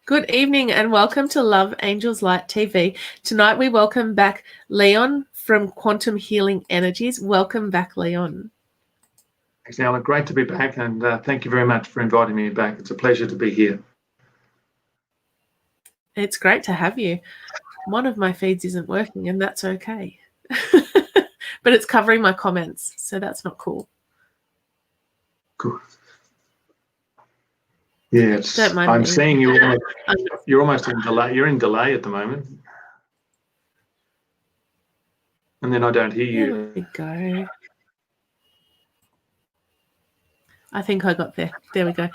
Good evening and welcome to Love Angels Light TV. Tonight we welcome back Leon from Quantum Healing Energies. Welcome back, Leon. Thanks, Alan. Great to be back, and thank you very much for inviting me back. It's a pleasure to be here. It's great to have you. One of my feeds isn't working, and that's okay. But it's covering my comments, so that's not cool. Cool. Yeah, I'm seeing you're almost in delay. You're in delay at the moment. And then I don't hear you. There we go. I think I got there. There we go.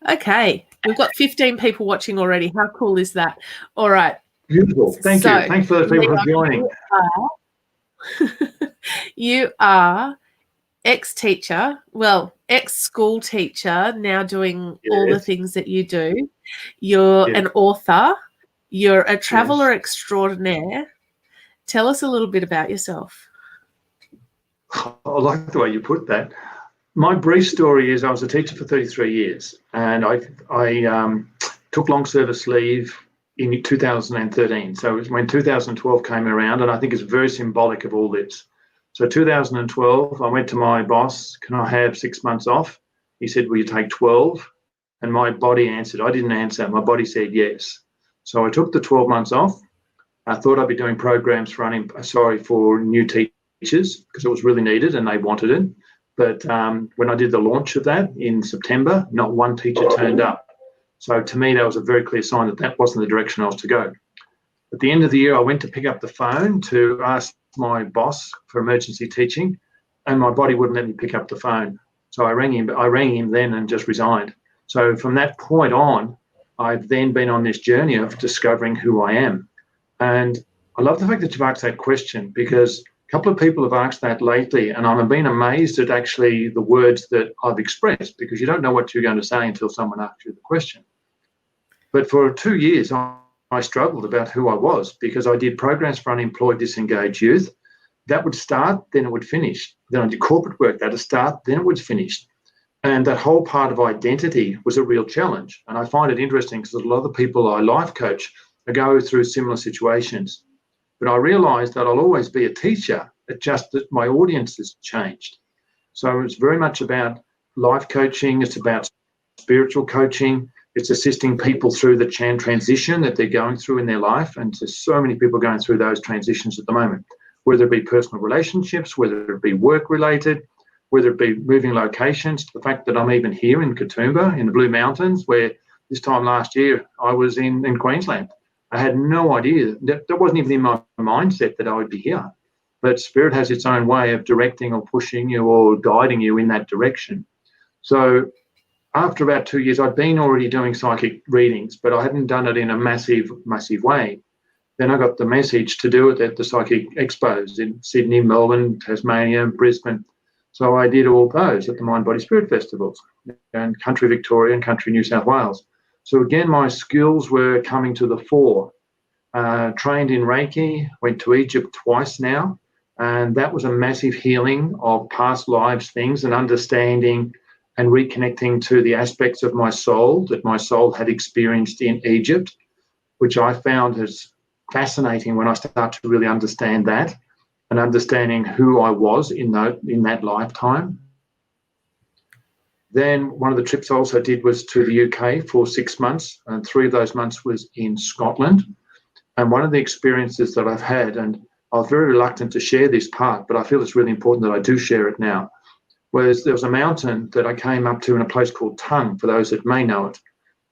Okay. We've got 15 people watching already. How cool is that? All right. Beautiful. Thank you. Thanks for the people for joining. You are ex-teacher, ex-school teacher, now doing all the things that you do. You're an author. You're a traveller extraordinaire. Tell us a little bit about yourself. I like the way you put that. My brief story is I was a teacher for 33 years, and I took long service leave in 2013. So it was when 2012 came around, and I think it's very symbolic of all this. So 2012, I went to my boss, can I have 6 months off? He said, will you take 12? And my body answered. I didn't answer. My body said yes. So I took the 12 months off. I thought I'd be doing programs for new teachers because it was really needed and they wanted it. But when I did the launch of that in September, not one teacher turned up. So to me, that was a very clear sign that that wasn't the direction I was to go. At the end of the year, I went to pick up the phone to ask my boss for emergency teaching, and my body wouldn't let me pick up the phone. So I rang him then and just resigned. So from that point on, I've then been on this journey of discovering who I am. And I love the fact that you've asked that question, because a couple of people have asked that lately, and I've been amazed at actually the words that I've expressed, because you don't know what you're going to say until someone asks you the question. But for 2 years, I struggled about who I was, because I did programs for unemployed, disengaged youth. That would start, then it would finish. Then I did corporate work. That would start, then it would finish. And that whole part of identity was a real challenge. And I find it interesting because a lot of the people I life coach go through similar situations. But I realised that I'll always be a teacher. It's just that my audience has changed. So it's very much about life coaching. It's about spiritual coaching. It's assisting people through the transition that they're going through in their life. And there's so many people going through those transitions at the moment, whether it be personal relationships, whether it be work-related, whether it be moving locations. The fact that I'm even here in Katoomba in the Blue Mountains, where this time last year I was in Queensland. I had no idea. That wasn't even in my mindset that I would be here. But Spirit has its own way of directing or pushing you or guiding you in that direction. So after about 2 years, I'd been already doing psychic readings, but I hadn't done it in a massive way. Then I got the message to do it at the Psychic Expos in Sydney, Melbourne, Tasmania, Brisbane. So I did all those at the Mind, Body, Spirit festivals and Country Victoria and Country New South Wales. So again, my skills were coming to the fore. Trained in Reiki, went to Egypt twice now, and that was a massive healing of past lives things and understanding and reconnecting to the aspects of my soul that my soul had experienced in Egypt, which I found is fascinating when I start to really understand that and understanding who I was in that lifetime. Then one of the trips I also did was to the UK for 6 months, and 3 of those months was in Scotland. And one of the experiences that I've had, and I was very reluctant to share this part, but I feel it's really important that I do share it now, was there was a mountain that I came up to in a place called Tongue, for those that may know it.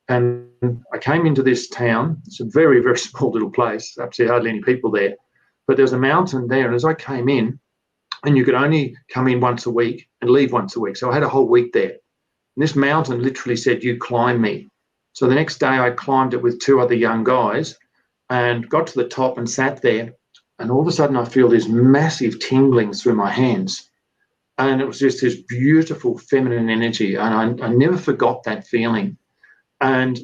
And I came into this town. It's a very, very small little place, absolutely hardly any people there. But there was a mountain there, and as I came in, and you could only come in once a week and leave once a week. So I had a whole week there. And this mountain literally said, you climb me. So the next day I climbed it with 2 other young guys and got to the top and sat there. And all of a sudden I feel this massive tingling through my hands. And it was just this beautiful feminine energy. And I never forgot that feeling. And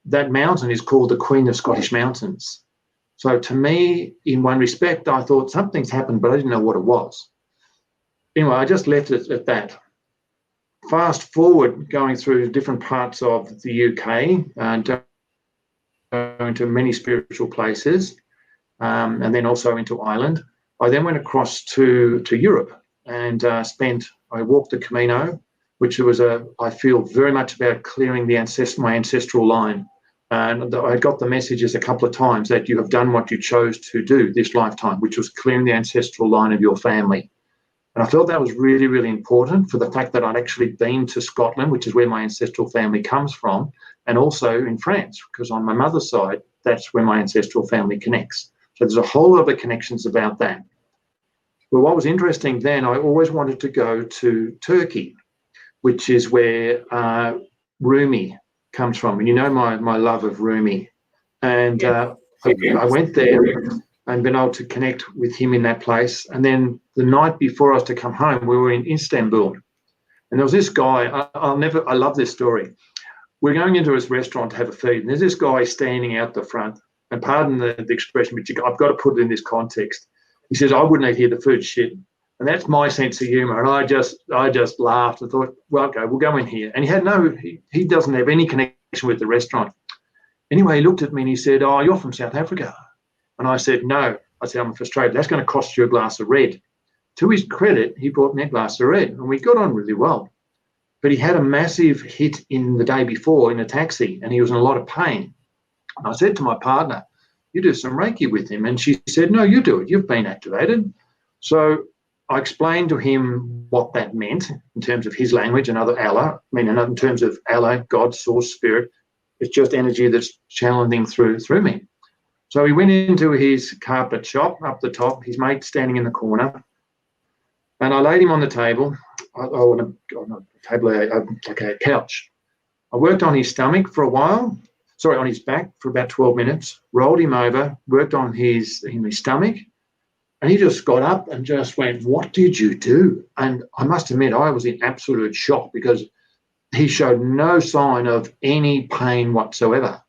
that mountain is called the Queen of Scottish Mountains. So to me, in one respect, I thought something's happened, but I didn't know what it was. Anyway, I just left it at that. Fast forward, going through different parts of the UK, and into many spiritual places, and then also into Ireland. I then went across to Europe and I walked the Camino, which was I feel very much about clearing my ancestral line. And I got the messages a couple of times that you have done what you chose to do this lifetime, which was clearing the ancestral line of your family. And I felt that was really, really important for the fact that I'd actually been to Scotland, which is where my ancestral family comes from, and also in France, because on my mother's side, that's where my ancestral family connects. So there's a whole lot of connections about that. But what was interesting then, I always wanted to go to Turkey, which is where Rumi comes from. And you know my love of Rumi. And I went there and been able to connect with him in that place. And then the night before I was to come home, we were in Istanbul. And there was this guy, I love this story. We're going into his restaurant to have a feed, and there's this guy standing out the front. And pardon the expression, but I've got to put it in this context. He says, I wouldn't eat here, the food's shit. And that's my sense of humour. And I just laughed and thought, well, okay, we'll go in here. And he doesn't have any connection with the restaurant. Anyway, he looked at me and he said, oh, you're from South Africa. And I said, no. I said, I'm from Australia. That's going to cost you a glass of red. To his credit, he brought me a glass of red, and we got on really well. But he had a massive hit in the day before in a taxi, and he was in a lot of pain. And I said to my partner, you do some Reiki with him. And she said, no, you do it. You've been activated. So I explained to him what that meant in terms of his language and other Allah. In terms of Allah, God, source, spirit. It's just energy that's channeling through me. So he went into his carpet shop up the top, his mate standing in the corner. And I laid him on the table, like a couch. I worked on his stomach for a while. On his back for about 12 minutes, rolled him over, worked on his stomach, and he just got up and just went, what did you do? And I must admit, I was in absolute shock because he showed no sign of any pain whatsoever.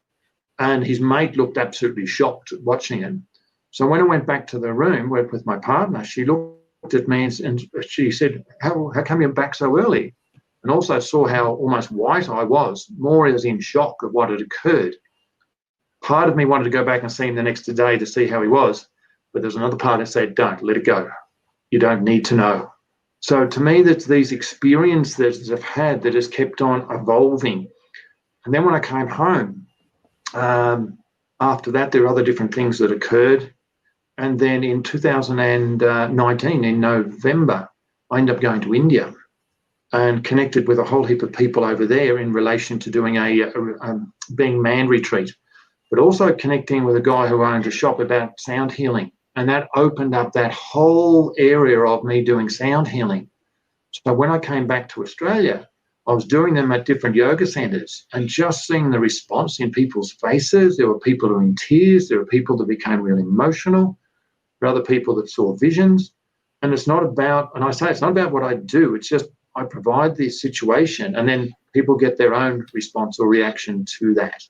And his mate looked absolutely shocked watching him. So when I went back to the room with my partner, she looked at me and she said, how come you're back so early? And also saw how almost white I was, more as in shock of what had occurred. Part of me wanted to go back and see him the next day to see how he was, but there's another part that said, don't, let it go. You don't need to know. So to me, that's these experiences that I've had that has kept on evolving. And then when I came home, after that, there were other different things that occurred. And then in 2019, in November, I ended up going to India and connected with a whole heap of people over there in relation to doing being man retreat, but also connecting with a guy who owned a shop about sound healing. And that opened up that whole area of me doing sound healing. So when I came back to Australia, I was doing them at different yoga centres and just seeing the response in people's faces. There were people who were in tears. There were people that became really emotional. There were other people that saw visions. And it's not about, and I say it's not about what I do. It's just I provide this situation and then people get their own response or reaction to that.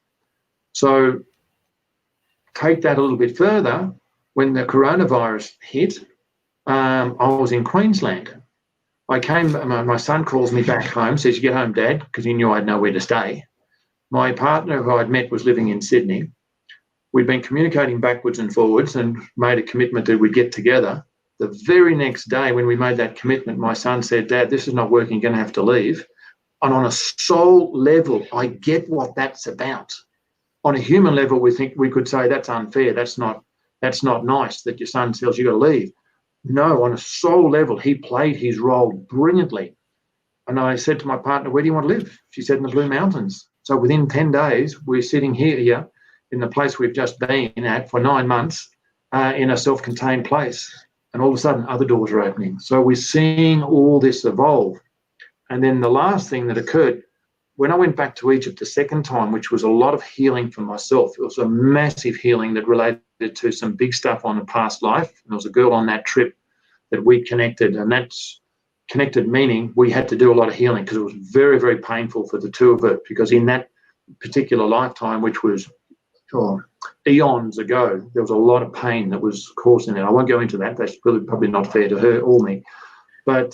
So take that a little bit further. When the coronavirus hit, I was in Queensland. My son calls me back home, says, you get home, Dad, because he knew I had nowhere to stay. My partner who I'd met was living in Sydney. We'd been communicating backwards and forwards and made a commitment that we'd get together. The very next day when we made that commitment, my son said, Dad, this is not working, you're going to have to leave. And on a soul level, I get what that's about. On a human level, we could say that's unfair, that's not nice that your son tells you got to leave. No, on a soul level, he played his role brilliantly. And I said to my partner, where do you want to live? She said, in the Blue Mountains. So within 10 days, we're sitting here in the place we've just been at for 9 months in a self-contained place. And all of a sudden, other doors are opening. So we're seeing all this evolve. And then the last thing that occurred, when I went back to Egypt the second time, which was a lot of healing for myself, it was a massive healing that related to some big stuff on a past life. And there was a girl on that trip that we connected, and that's connected meaning we had to do a lot of healing because it was very, very painful for the two of us, because in that particular lifetime, which was eons ago, there was a lot of pain that was caused in that. I won't go into that. That's probably not fair to her or me. But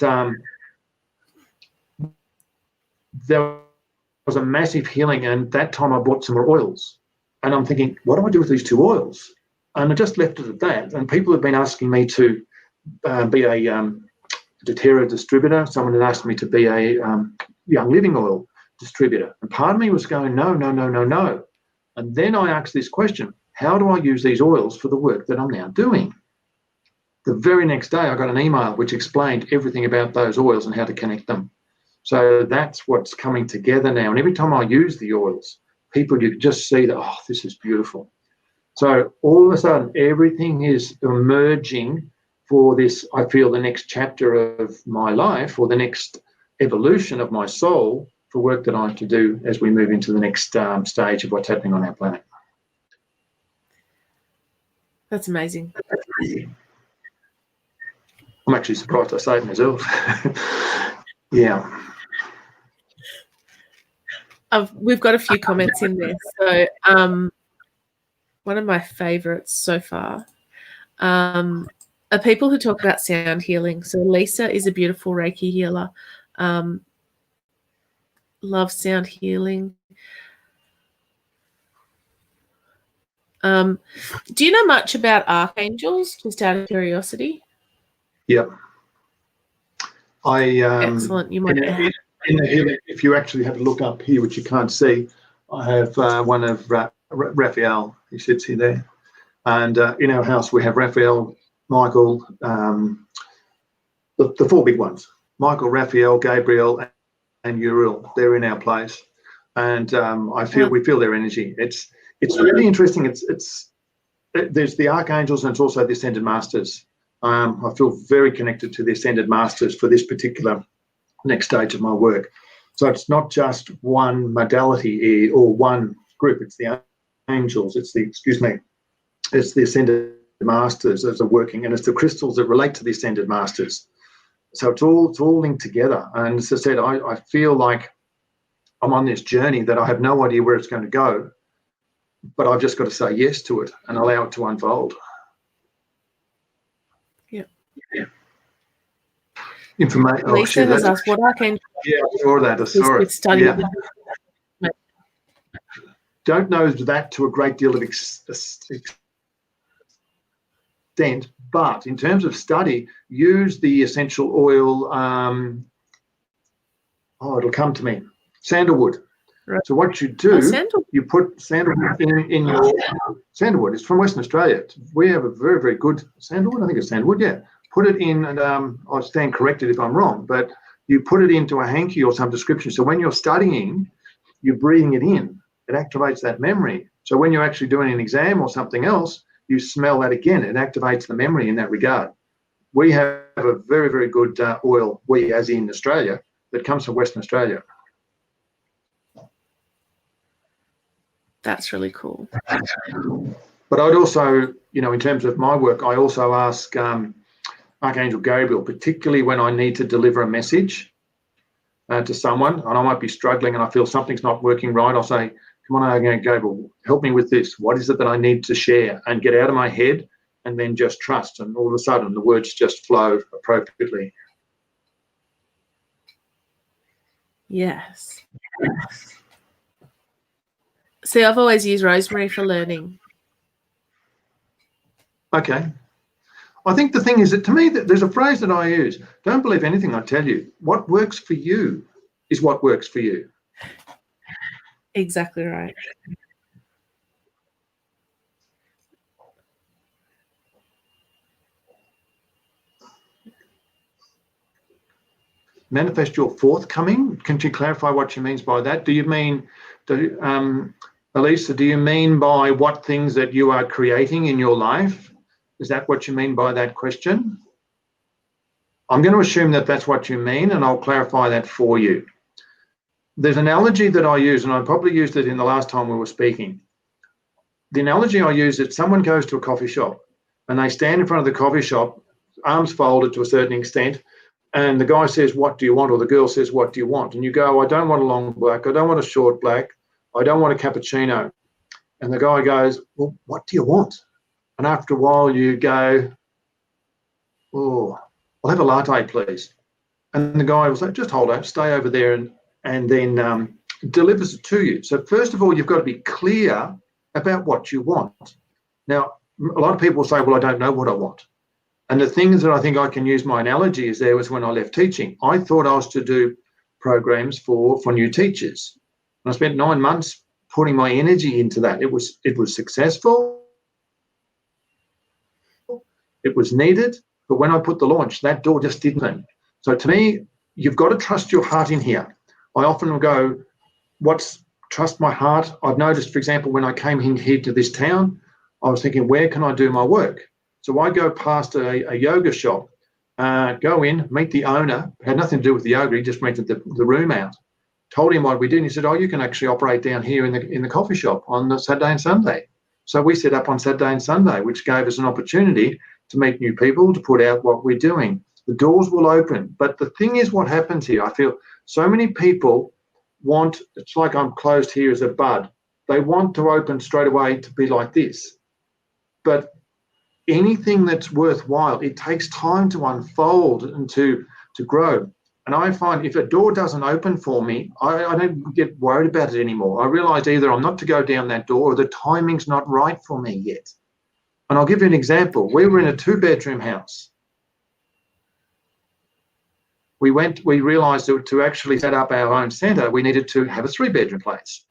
there was a massive healing, and that time I bought some more oils. And I'm thinking, what do I do with these 2 oils? And I just left it at that. And people have been asking me to be a doTERRA distributor. Someone had asked me to be a Young Living oil distributor. And part of me was going, no, no, no, no, no. And then I asked this question, how do I use these oils for the work that I'm now doing? The very next day, I got an email which explained everything about those oils and how to connect them. So that's what's coming together now. And every time I use the oils, people, you just see that, oh, this is beautiful. So all of a sudden, everything is emerging for this, I feel, the next chapter of my life, or the next evolution of my soul, for work that I have to do as we move into the next stage of what's happening on our planet. That's amazing. I'm actually surprised I say it myself. Yeah. We've got a few comments in there. So one of my favourites so far are people who talk about sound healing. So Lisa is a beautiful Reiki healer. Love sound healing. Do you know much about archangels, just out of curiosity? Yeah. Excellent. You might in the healing, if you actually have a look up here, which you can't see, I have one of Raphael. He sits here there. And in our house, we have Raphael, Michael, the 4 big ones. Michael, Raphael, Gabriel, and Uriel. They're in our place. And we feel their energy. It's really interesting. There's the archangels, and it's also the ascended masters. I feel very connected to the ascended masters for this particular next stage of my work. So it's not just one modality or one group. It's the angels. It's the ascended masters as are working, and it's the crystals that relate to the ascended masters. So it's all linked together. And as I said, I feel like I'm on this journey that I have no idea where it's going to go, but I've just got to say yes to it and allow it to unfold. Yeah. Information. Lisa has asked what archangel. Yeah, I saw that. I saw it. Yeah. Don't know that to a great deal of extent, but in terms of study, use the essential oil. It'll come to me. Sandalwood. Right. So what you do, you put sandalwood in your sandalwood. It's from Western Australia. We have a very, very good sandalwood. I think it's sandalwood. Yeah. Put it in, and I'll stand corrected if I'm wrong, but you put it into a hanky or some description. So when you're studying, you're breathing it in. It activates that memory. So when you're actually doing an exam or something else, you smell that again. It activates the memory in that regard. We have a very, very good oil, we as in Australia, that comes from Western Australia. That's really cool. But I'd also, in terms of my work, I also ask Archangel Gabriel, particularly when I need to deliver a message to someone, and I might be struggling and I feel something's not working right. I'll say, come on, Archangel Gabriel, help me with this. What is it that I need to share? And get out of my head and then just trust. And all of a sudden, the words just flow appropriately. Yes. See, I've always used rosemary for learning. Okay. I think the thing is that, to me, there's a phrase that I use. Don't believe anything I tell you. What works for you is what works for you. Exactly right. Manifest your forthcoming. Can you clarify what she means by that? Do you mean, Elisa, do you mean by what things that you are creating in your life? Is that what you mean by that question? I'm going to assume that that's what you mean, and I'll clarify that for you. There's an analogy that I use, and I probably used it in the last time we were speaking. The analogy I use is that someone goes to a coffee shop and they stand in front of the coffee shop, arms folded to a certain extent, and the guy says, what do you want? Or the girl says, what do you want? And you go, I don't want a long black. I don't want a short black. I don't want a cappuccino. And the guy goes, well, what do you want? And after a while you go, oh, I'll have a latte, please. And the guy will say, just hold on, stay over there, and then delivers it to you. So first of all, you've got to be clear about what you want. Now, a lot of people say, well, I don't know what I want. And the things that I think I can use my analogy is there was when I left teaching. I thought I was to do programs for new teachers. And I spent 9 months putting my energy into that. It was successful. It was needed. But when I put the launch, that door just didn't open. So to me, you've got to trust your heart in here. I often go, trust my heart? I've noticed, for example, when I came in here to this town, I was thinking, where can I do my work? So I go past a yoga shop, go in, meet the owner, had nothing to do with the yoga, he just rented the room out. Told him what we did, and he said, oh, you can actually operate down here in the coffee shop on the Saturday and Sunday. So we set up on Saturday and Sunday, which gave us an opportunity to meet new people, to put out what we're doing. The doors will open. But the thing is, what happens here, I feel so many people want, it's like I'm closed here as a bud. They want to open straight away to be like this. But anything that's worthwhile, it takes time to unfold and to grow. And I find if a door doesn't open for me, I don't get worried about it anymore. I realise either I'm not to go down that door or the timing's not right for me yet. And I'll give you an example. We were in a 2-bedroom house. We realised that to actually set up our own centre, we needed to have a 3-bedroom place.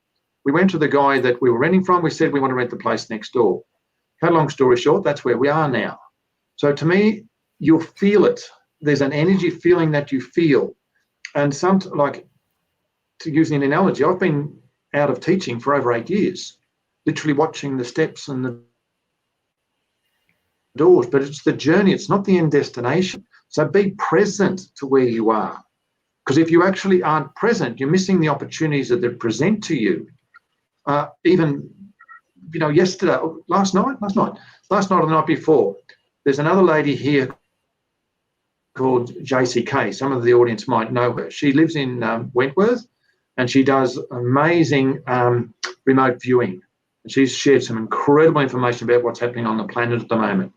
We went to the guy that we were renting from. We said we want to rent the place next door. Cut a long story short, that's where we are now. So to me, you'll feel it. There's an energy feeling that you feel. And like, to use an analogy, I've been out of teaching for over 8 years, literally watching the steps and the doors, but it's the journey, it's not the end destination. So be present to where you are. Because if you actually aren't present, you're missing the opportunities that they present to you. Even, yesterday, last night or the night before, there's another lady here called JCK. Some of the audience might know her. She lives in Wentworth, and she does amazing remote viewing. And she's shared some incredible information about what's happening on the planet at the moment.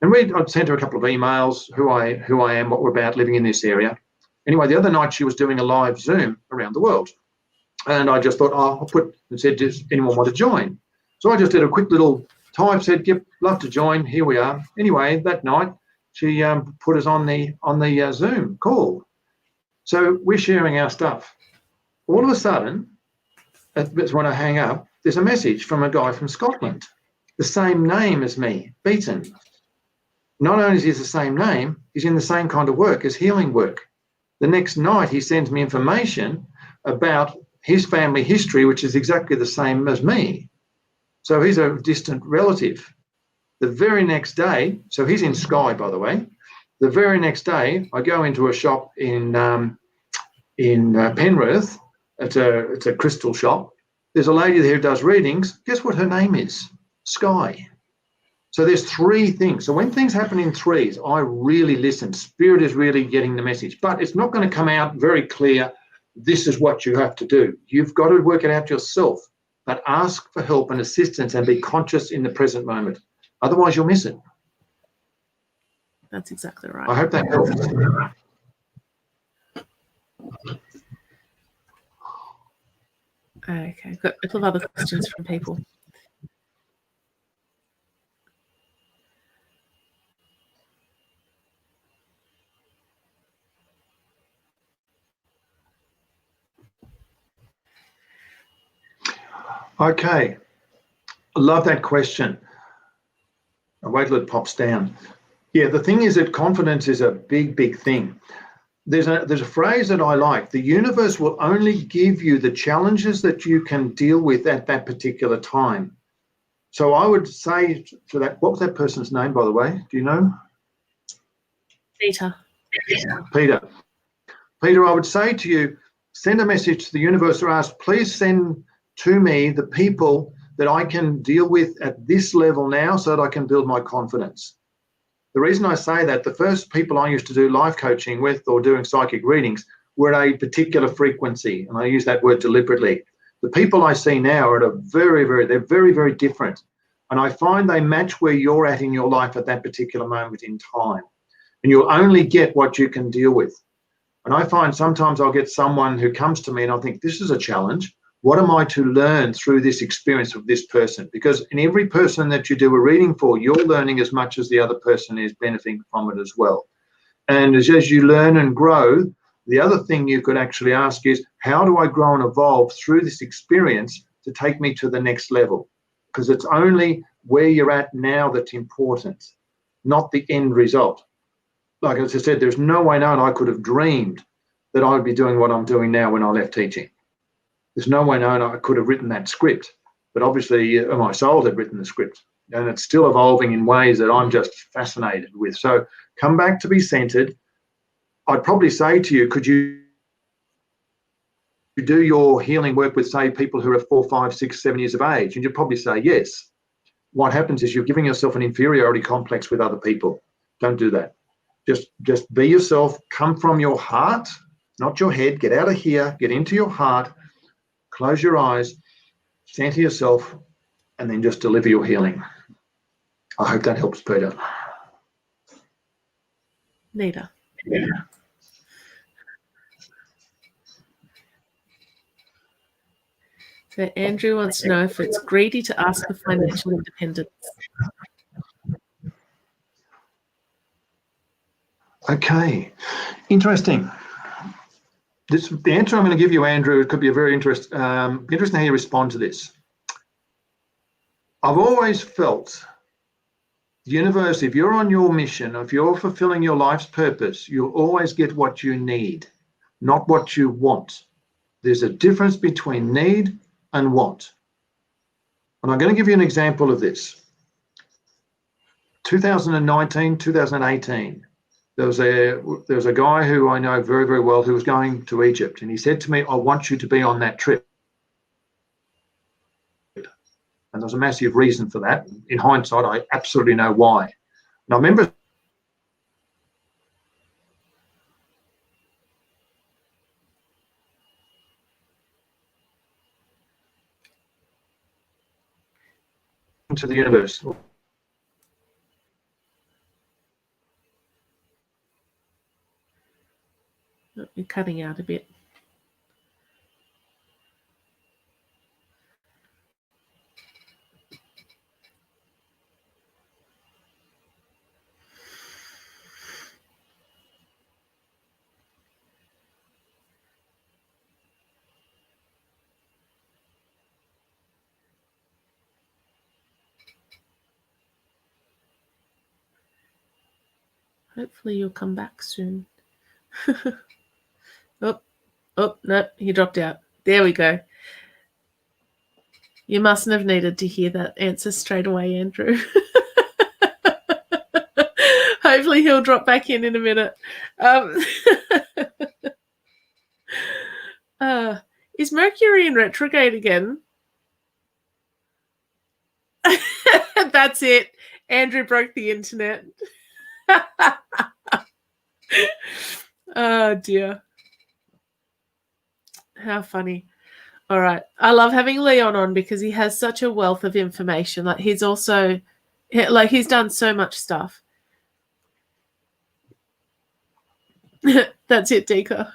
And I'd sent her a couple of emails, who I am, what we're about, living in this area. Anyway, the other night she was doing a live Zoom around the world. And I just thought, I'll put, and said, does anyone want to join? So I just did a quick little type, said, yep, love to join, here we are. Anyway, that night, she put us on the Zoom call. So we're sharing our stuff. All of a sudden, when I hang up, there's a message from a guy from Scotland, the same name as me, Beaton. Not only is he the same name, he's in the same kind of work as healing work. The next night, he sends me information about his family history, which is exactly the same as me. So he's a distant relative. The very next day, so he's in Skye, by the way. The very next day, I go into a shop in Penrith. It's a crystal shop. There's a lady there who does readings. Guess what her name is? Skye. So there's 3 things. So when things happen in threes, I really listen. Spirit is really getting the message. But it's not going to come out very clear, this is what you have to do. You've got to work it out yourself. But ask for help and assistance and be conscious in the present moment. Otherwise, you'll miss it. That's exactly right. I hope that helps. Okay, got a couple of other questions from people. Okay, I love that question. I'll wait till it pops down. Yeah, the thing is that confidence is a big, big thing. There's a phrase that I like. The universe will only give you the challenges that you can deal with at that particular time. So I would say to that, what was that person's name, by the way? Do you know? Peter. Peter, I would say to you, send a message to the universe or ask, please send to me the people that I can deal with at this level now so that I can build my confidence. The reason I say that, the first people I used to do life coaching with or doing psychic readings were at a particular frequency, and I use that word deliberately. The people I see now are at a very, very different. And I find they match where you're at in your life at that particular moment in time. And you'll only get what you can deal with. And I find sometimes I'll get someone who comes to me and I'll think, this is a challenge. What am I to learn through this experience of this person? Because in every person that you do a reading for, you're learning as much as the other person is benefiting from it as well. And as you learn and grow, the other thing you could actually ask is, how do I grow and evolve through this experience to take me to the next level? Because it's only where you're at now that's important, not the end result. Like as I said, there's no way known I could have dreamed that I would be doing what I'm doing now when I left teaching. There's no way known I could have written that script, but obviously my soul had written the script, and it's still evolving in ways that I'm just fascinated with. So come back to be centered. I'd probably say to you, could you do your healing work with, say, people who are 4, 5, 6, 7 years of age? And you'd probably say yes. What happens is you're giving yourself an inferiority complex with other people. Don't do that. Just be yourself. Come from your heart, not your head. Get out of here. Get into your heart. Close your eyes, center yourself, and then just deliver your healing. I hope that helps, Peter. Nita. Yeah. So Andrew wants to know if it's greedy to ask for financial independence. Okay, interesting. The answer I'm going to give you, Andrew, it could be a very interesting how you respond to this. I've always felt the universe, if you're on your mission, if you're fulfilling your life's purpose, you'll always get what you need, not what you want. There's a difference between need and want. And I'm going to give you an example of this. 2019, 2018. There was a guy who I know very, very well who was going to Egypt, and he said to me, I want you to be on that trip. And there's a massive reason for that. In hindsight, I absolutely know why. And I remember to the universe. Oh, you're cutting out a bit. Hopefully you'll come back soon. Oh, no, he dropped out. There we go. You mustn't have needed to hear that answer straight away, Andrew. Hopefully he'll drop back in a minute. Is Mercury in retrograde again? That's it. Andrew broke the internet. Oh, dear. How funny. All right. I love having Leon on because he has such a wealth of information. Like he's done so much stuff. That's it, Dika.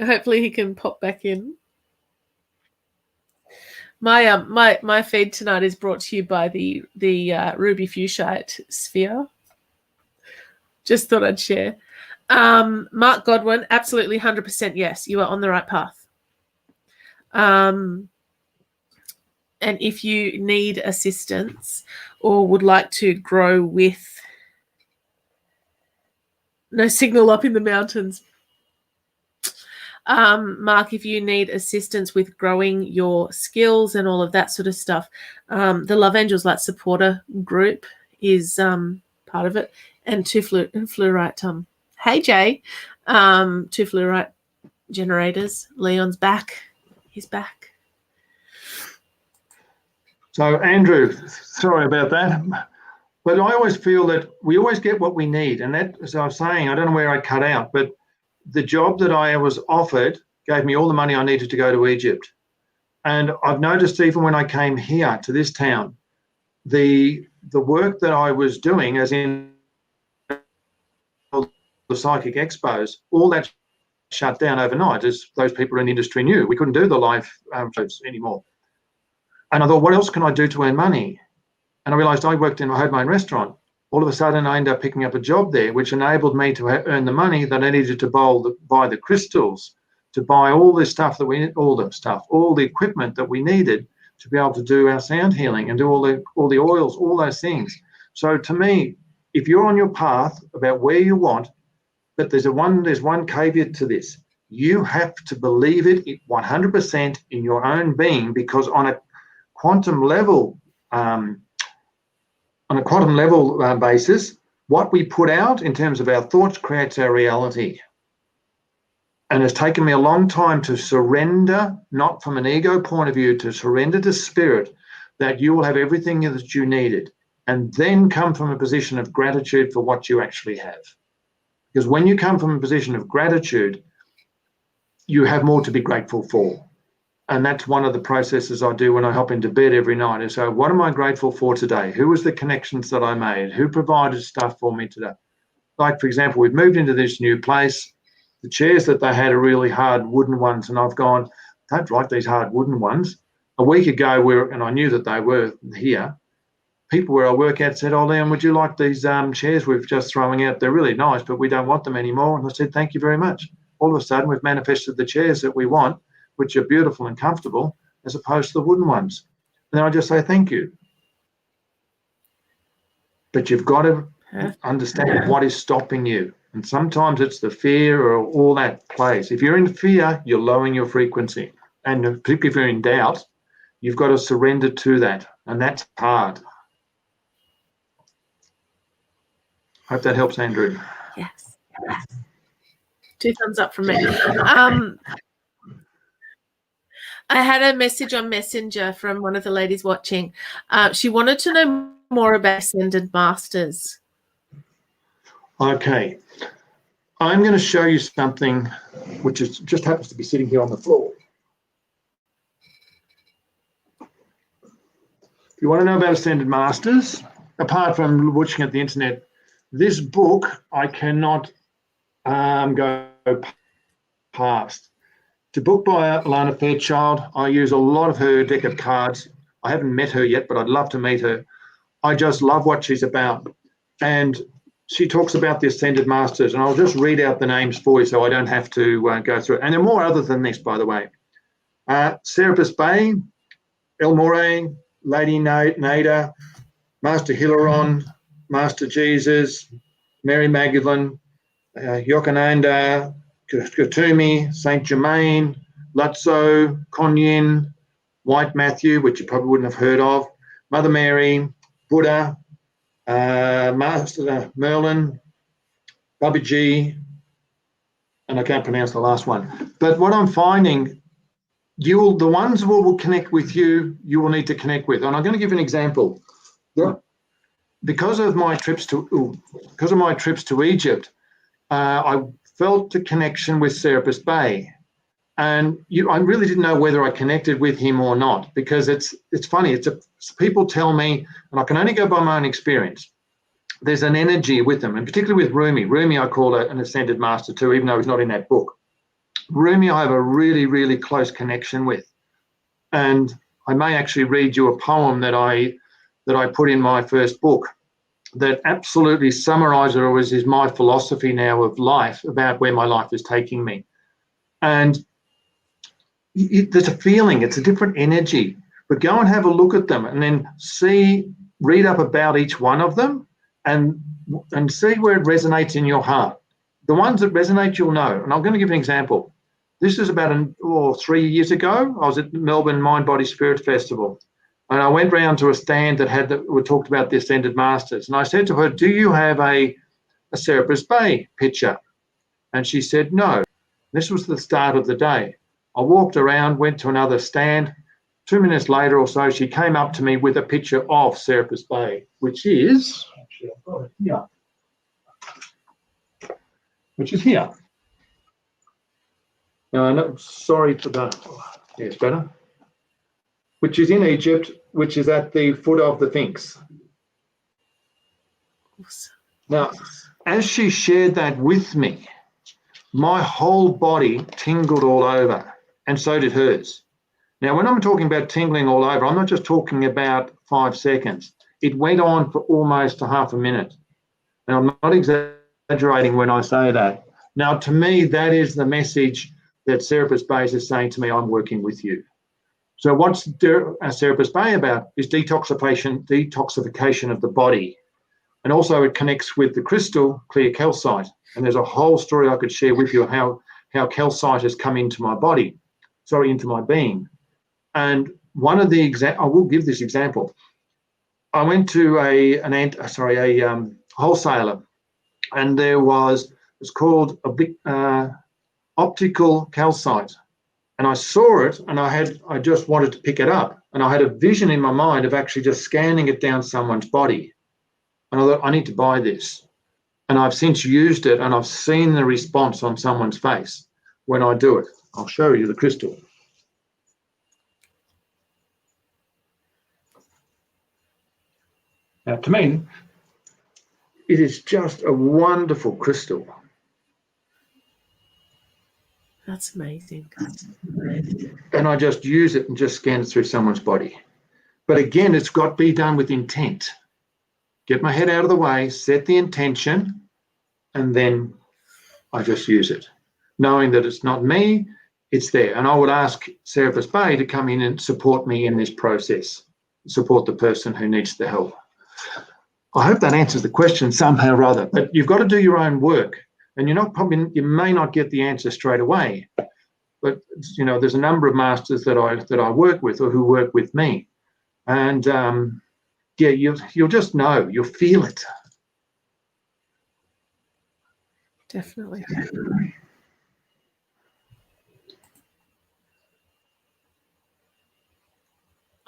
Hopefully he can pop back in. My feed tonight is brought to you by the Ruby Fuchsite Sphere. Just thought I'd share. Mark Godwin, absolutely 100% yes, you are on the right path. And if you need assistance or would like to grow with no signal up in the mountains, Mark, if you need assistance with growing your skills and all of that sort of stuff, the Love Angels Light Supporter group is part of it, and two fluorite. Hey Jay, two fluorite generators. Leon's back. He's back. So Andrew, sorry about that, but I always feel that we always get what we need, and that, as I was saying, I don't know where I cut out, but the job that I was offered gave me all the money I needed to go to Egypt. And I've noticed even when I came here to this town, the work that I was doing, as in the psychic expos, all that shut down overnight, as those people in the industry knew. We couldn't do the live shows anymore. And I thought, what else can I do to earn money? And I realised I had my own restaurant. All of a sudden, I ended up picking up a job there, which enabled me to earn the money that I needed to buy the crystals, to buy all this stuff that we need, all the equipment that we needed to be able to do our sound healing and do all the oils, all those things. So to me, if you're on your path about where you want, but there's one caveat to this. You have to believe it 100% in your own being, because on a quantum level, basis, what we put out in terms of our thoughts creates our reality. And it's taken me a long time to surrender, not from an ego point of view, to surrender to spirit, that you will have everything that you needed, and then come from a position of gratitude for what you actually have. Because when you come from a position of gratitude, you have more to be grateful for. And that's one of the processes I do when I hop into bed every night. And so, what am I grateful for today? Who was the connections that I made? Who provided stuff for me today? Like, for example, we've moved into this new place. The chairs that they had are really hard wooden ones. And I've gone, don't like these hard wooden ones. A week ago, and I knew that they were here, people where I work at said, oh, Leon, would you like these chairs we've just throwing out? They're really nice, but we don't want them anymore. And I said, thank you very much. All of a sudden, we've manifested the chairs that we want, which are beautiful and comfortable, as opposed to the wooden ones. And then I just say, thank you. But you've got to understand what is stopping you. And sometimes it's the fear or all that plays. If you're in fear, you're lowering your frequency. And particularly if you're in doubt, you've got to surrender to that. And that's hard. Hope that helps, Andrew. Yes. 2 thumbs up from me. I had a message on Messenger from one of the ladies watching. She wanted to know more about Ascended Masters. Okay. I'm going to show you something which just happens to be sitting here on the floor. If you want to know about Ascended Masters, apart from watching at the internet, this book I cannot go past. It's a book by Alana Fairchild. I use a lot of her deck of cards. I haven't met her yet, but I'd love to meet her. I just love what she's about. And she talks about the Ascended Masters, and I'll just read out the names for you so I don't have to go through it. And there are more other than this, by the way. Serapis Bey, El Morey, Lady Nada, Master Hilaron, Master Jesus, Mary Magdalene, Yokananda, Katumi, Saint Germain, Lutzo, Konyin, White Matthew, which you probably wouldn't have heard of, Mother Mary, Buddha, Master Merlin, Babaji, and I can't pronounce the last one. But what I'm finding, the ones who will connect with you, you will need to connect with. And I'm going to give an example. Because of my trips to Egypt, I felt a connection with Serapis Bey. And I really didn't know whether I connected with him or not, because it's funny. People tell me, and I can only go by my own experience, there's an energy with them, and particularly with Rumi. Rumi I call an Ascended Master too, even though he's not in that book. Rumi I have a really, really close connection with. And I may actually read you a poem that I put in my first book that absolutely summarizes or is my philosophy now of life, about where my life is taking me. And there's a feeling, it's a different energy, but go and have a look at them and then read up about each one of them and see where it resonates in your heart. The ones that resonate, you'll know. And I'm going to give an example. This is about 3 years ago. I was at the Melbourne Mind, Body, Spirit Festival. And I went round to a stand that we talked about the Ascended Masters. And I said to her, do you have a Serapis Bey picture? And she said, no. This was the start of the day. I walked around, went to another stand. 2 minutes later or so, she came up to me with a picture of Serapis Bey, which is, actually I've got it here, which is here. No, sorry for that. Yes, better. Which is in Egypt, which is at the foot of the Sphinx. Now, as she shared that with me, my whole body tingled all over, and so did hers. Now, when I'm talking about tingling all over, I'm not just talking about 5 seconds. It went on for almost a half a minute. And I'm not exaggerating when I say that. Now, to me, that is the message that Serapis Bay is saying to me, I'm working with you. So what's Serapis Bay about is detoxification of the body. And also it connects with the crystal clear calcite. And there's a whole story I could share with you how calcite has come into my body, into my being. And one of the I will give this example. I went to a wholesaler, and it's called optical calcite. And I saw it, and I just wanted to pick it up. And I had a vision in my mind of actually just scanning it down someone's body. And I thought, I need to buy this. And I've since used it, and I've seen the response on someone's face when I do it. I'll show you the crystal. Now, to me, it is just a wonderful crystal. That's amazing. And I just use it and just scan it through someone's body. But again, it's got to be done with intent. Get my head out of the way, set the intention, and then I just use it, knowing that it's not me, it's there. And I would ask Serapis Bay to come in and support me in this process, support the person who needs the help. I hope that answers the question somehow or other, but you've got to do your own work, and you may not get the answer straight away. But there's a number of masters that I work with or who work with me, and you'll just know, you'll feel it. Definitely.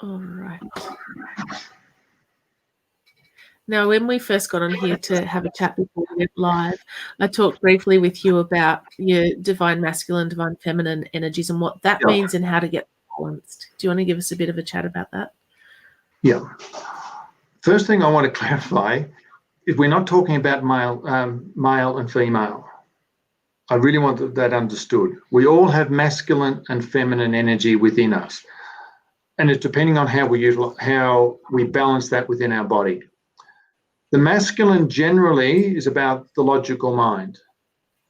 All right. Now, when we first got on here to have a chat before we went live, I talked briefly with you about your divine masculine, divine feminine energies and what that means and how to get balanced. Do you want to give us a bit of a chat about that? Yeah. First thing I want to clarify is we're not talking about male and female. I really want that understood. We all have masculine and feminine energy within us, and it's depending on how we balance that within our body. The masculine generally is about the logical mind.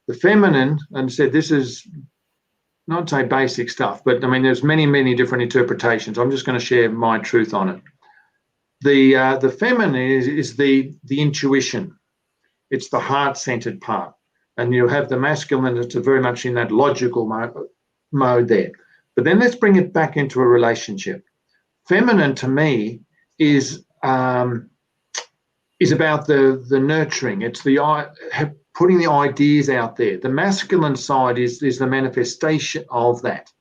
The feminine, and said this is not say basic stuff, but I mean there's many different interpretations. I'm just going to share my truth on it. The feminine is the intuition. It's the heart-centered part. And you have the masculine that's very much in that logical mode there. But then let's bring it back into a relationship. Feminine to me is about the nurturing. It's putting the ideas out there. The masculine side is the manifestation of that.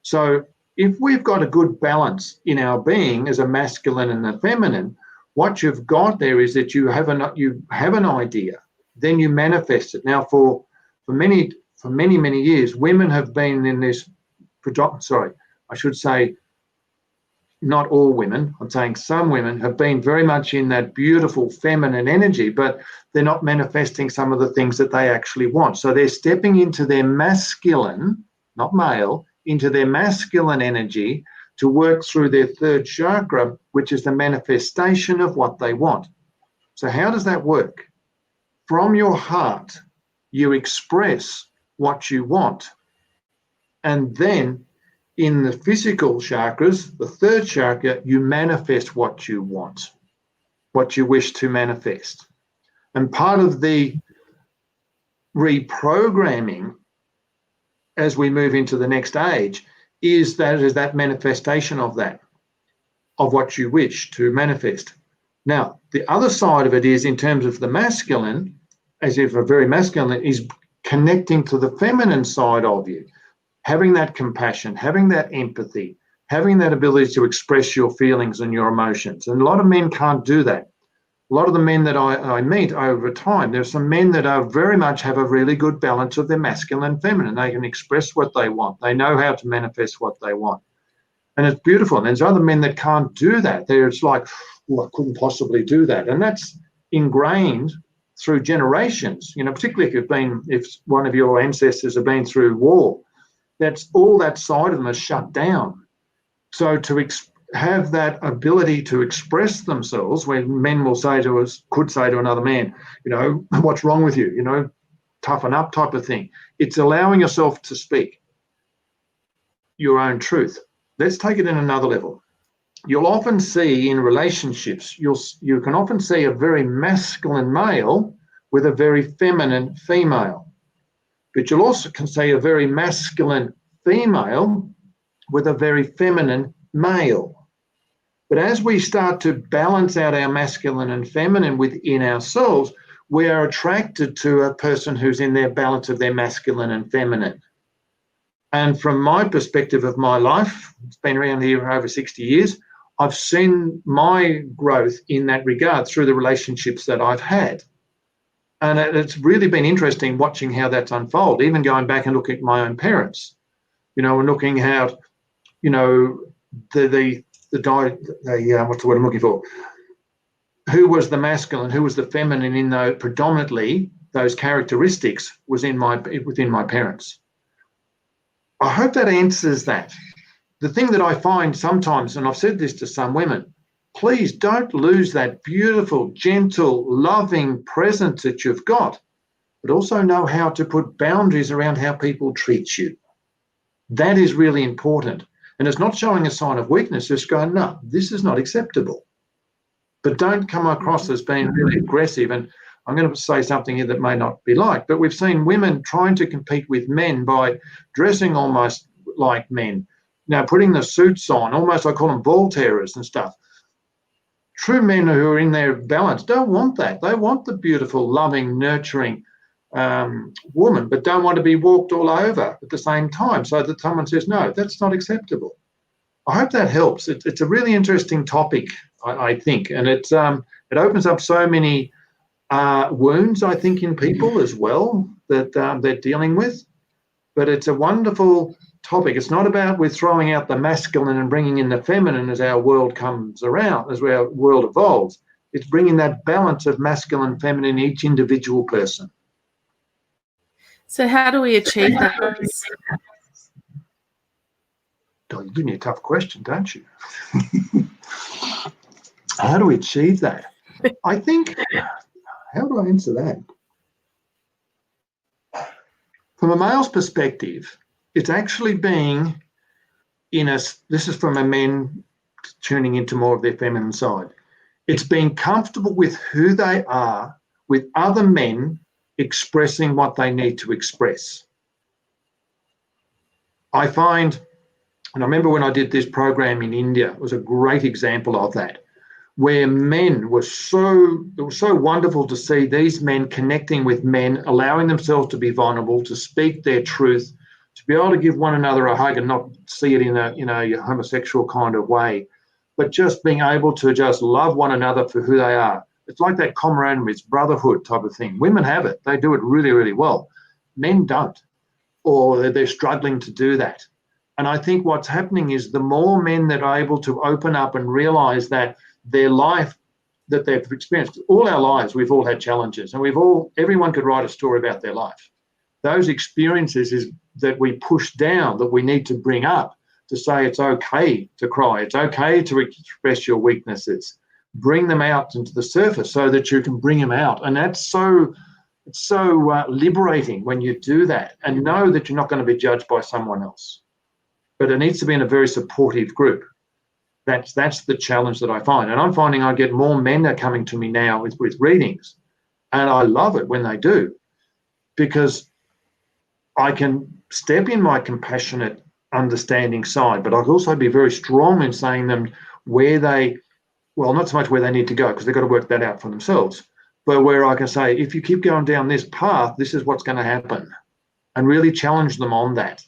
So if we've got a good balance in our being as a masculine and a feminine, what you've got there is that you have an idea, then you manifest it. Now, for many years, women have been in this. I should say, not all women. I'm saying some women have been very much in that beautiful feminine energy, but they're not manifesting some of the things that they actually want. So they're stepping into their masculine, not male, into their masculine energy to work through their third chakra, which is the manifestation of what they want. So how does that work? From your heart, you express what you want. And then in the physical chakras, the third chakra, you manifest what you want, what you wish to manifest. And part of the reprogramming as we move into the next age is that manifestation of what you wish to manifest. Now, the other side of it is in terms of the masculine, as if a very masculine, is connecting to the feminine side of you, having that compassion, having that empathy, having that ability to express your feelings and your emotions. And a lot of men can't do that. A lot of the men that I meet over time, there's some men that are very much have a really good balance of their masculine and feminine. They can express what they want. They know how to manifest what they want. And it's beautiful. And there's other men that can't do that. It's like, I couldn't possibly do that. And that's ingrained through generations, particularly if one of your ancestors have been through war, that's all that side of them is shut down. So to have that ability to express themselves, when men could say to another man, what's wrong with you, toughen up type of thing. It's allowing yourself to speak your own truth. Let's take it in another level. You'll often see in relationships, you can often see a very masculine male with a very feminine female. But you'll also can see a very masculine female with a very feminine male. But as we start to balance out our masculine and feminine within ourselves, we are attracted to a person who's in their balance of their masculine and feminine. And from my perspective of my life, it's been around here for over 60 years, I've seen my growth in that regard through the relationships that I've had. And it's really been interesting watching how that's unfolded, even going back and looking at my own parents, and looking how, what's the word I'm looking for? Who was the masculine, who was the feminine in those, predominantly those characteristics within my parents. I hope that answers that. The thing that I find sometimes, and I've said this to some women, please don't lose that beautiful, gentle, loving presence that you've got, but also know how to put boundaries around how people treat you. That is really important. And it's not showing a sign of weakness, just going, no, this is not acceptable. But don't come across as being really aggressive. And I'm going to say something here that may not be liked, but we've seen women trying to compete with men by dressing almost like men, putting the suits on, almost I call them ball terrors and stuff. True men who are in their balance don't want that. They want the beautiful, loving, nurturing woman, but don't want to be walked all over at the same time, so that someone says, no, that's not acceptable. I hope that helps. It's a really interesting topic, I think, and it opens up so many wounds, I think, in people as well that they're dealing with. But it's a wonderful topic. It's not about we're throwing out the masculine and bringing in the feminine as our world comes around, as our world evolves. It's bringing that balance of masculine and feminine in each individual person. So how do we achieve that? Oh, you give me a tough question, don't you? How do we achieve that? I think, how do I answer that? From a male's perspective, it's actually being this is from a man tuning into more of their feminine side. It's being comfortable with who they are, with other men expressing what they need to express. I find, and I remember when I did this program in India, it was a great example of that, where men were it was so wonderful to see these men connecting with men, allowing themselves to be vulnerable, to speak their truth, to be able to give one another a hug and not see it in a homosexual kind of way, but just being able to just love one another for who they are. It's like that camaraderie, it's brotherhood type of thing. Women have it. They do it really, really well. Men don't, or they're struggling to do that. And I think what's happening is the more men that are able to open up and realize that their life that they've experienced, all our lives, we've all had challenges, and everyone could write a story about their life. Those experiences is that we push down, that we need to bring up, to say it's okay to cry, it's okay to express your weaknesses, bring them out into the surface so that you can bring them out. And it's so liberating when you do that and know that you're not going to be judged by someone else. But it needs to be in a very supportive group. That's the challenge that I find. And I'm finding I get more men that are coming to me now with readings. And I love it when they do, because I can step in my compassionate, understanding side, but I can also be very strong in saying them not so much where they need to go, because they've got to work that out for themselves, but where I can say, if you keep going down this path, this is what's going to happen, and really challenge them on that.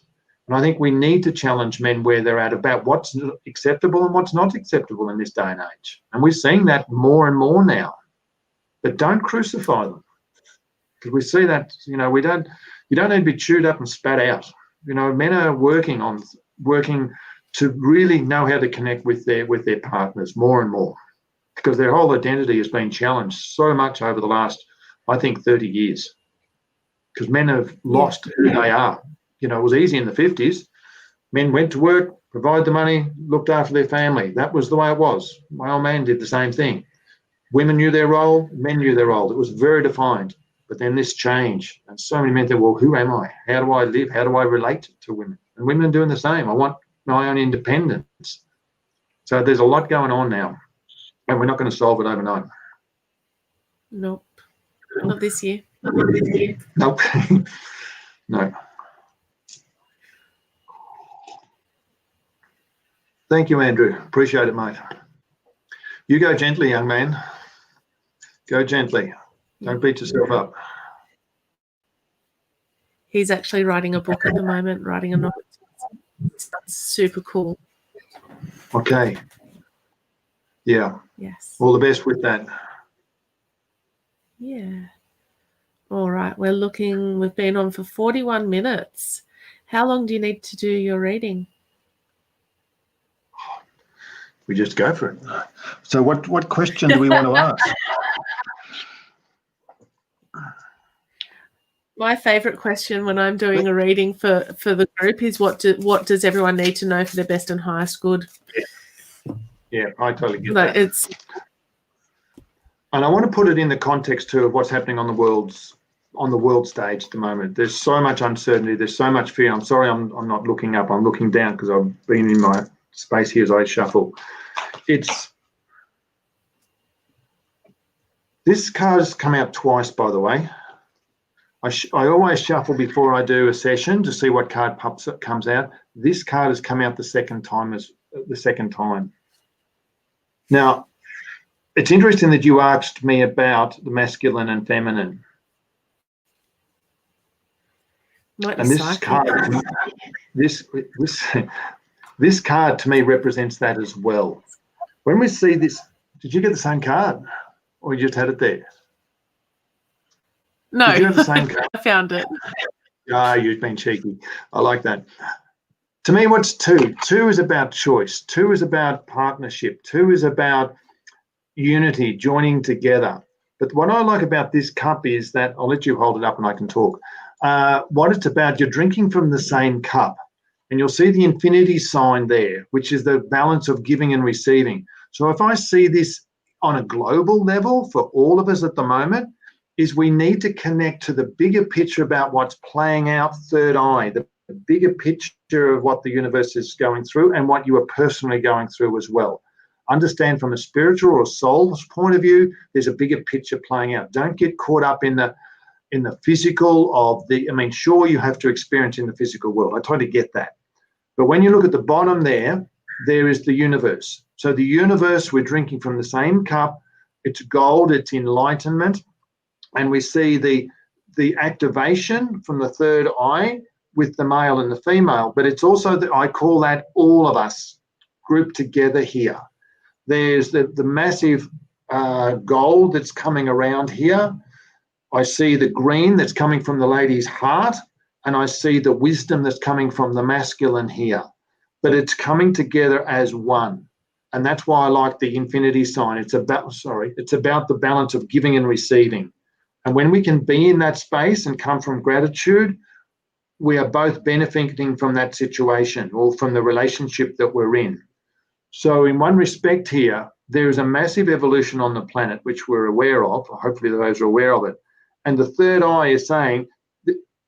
And I think we need to challenge men where they're at about what's acceptable and what's not acceptable in this day and age. And we're seeing that more and more now. But don't crucify them, because we see that, you don't need to be chewed up and spat out. Men are working to really know how to connect with their partners more and more, because their whole identity has been challenged so much over the last I think 30 years, because men have lost who they are. You know, it was easy in the 50s. Men went to work, provided the money, looked after their family. That was the way it was. My old man did the same thing. Women knew their role, men knew their role. It was very defined. But then this changed, and so many men think, well, who am I? How do I live? How do I relate to women? And women are doing the same. I want my own independence. So there's a lot going on now, and we're not going to solve it overnight. Nope. Not this year. Nope. No. Thank you, Andrew. Appreciate it, mate. You go gently, young man. Go gently. Don't beat yourself up. He's actually writing a book at the moment, writing a novel. It's super cool. Okay. Yeah. Yes. All the best with that. Yeah. All right. We've been on for 41 minutes. How long do you need to do your reading? We just go for it. So what question do we want to ask? My favourite question when I'm doing a reading for the group is what does everyone need to know for their best and highest good? Yeah, I totally get that. And I want to put it in the context too of what's happening on the world stage at the moment. There's so much uncertainty. There's so much fear. I'm sorry, I'm not looking up. I'm looking down because I've been in my space here as I shuffle. This card's come out twice, by the way. I always shuffle before I do a session to see what card comes out. This card has come out the second time. Now, it's interesting that you asked me about the masculine and feminine. And this card, this card to me represents that as well. When we see this, did you get the same card, or you just had it there? No, did you have the same card? I found it. Ah, you've been cheeky. I like that. To me, what's two? Two is about choice. Two is about partnership. Two is about unity, joining together. But what I like about this cup is that, I'll let you hold it up and I can talk. What it's about, you're drinking from the same cup. And you'll see the infinity sign there, which is the balance of giving and receiving. So if I see this on a global level for all of us at the moment, is we need to connect to the bigger picture about what's playing out third eye, the bigger picture of what the universe is going through and what you are personally going through as well. Understand from a spiritual or soul's point of view, there's a bigger picture playing out. Don't get caught up in the physical of sure, you have to experience in the physical world. I totally get that. But when you look at the bottom there is the universe. So the universe, we're drinking from the same cup. It's gold, it's enlightenment. And we see the activation from the third eye with the male and the female. But it's also, I call that all of us grouped together here. There's the massive gold that's coming around here. I see the green that's coming from the lady's heart, and I see the wisdom that's coming from the masculine here. But it's coming together as one. And that's why I like the infinity sign. It's about the balance of giving and receiving. And when we can be in that space and come from gratitude, we are both benefiting from that situation or from the relationship that we're in. So in one respect here, there is a massive evolution on the planet, which we're aware of. Hopefully those are aware of it. And the third eye is saying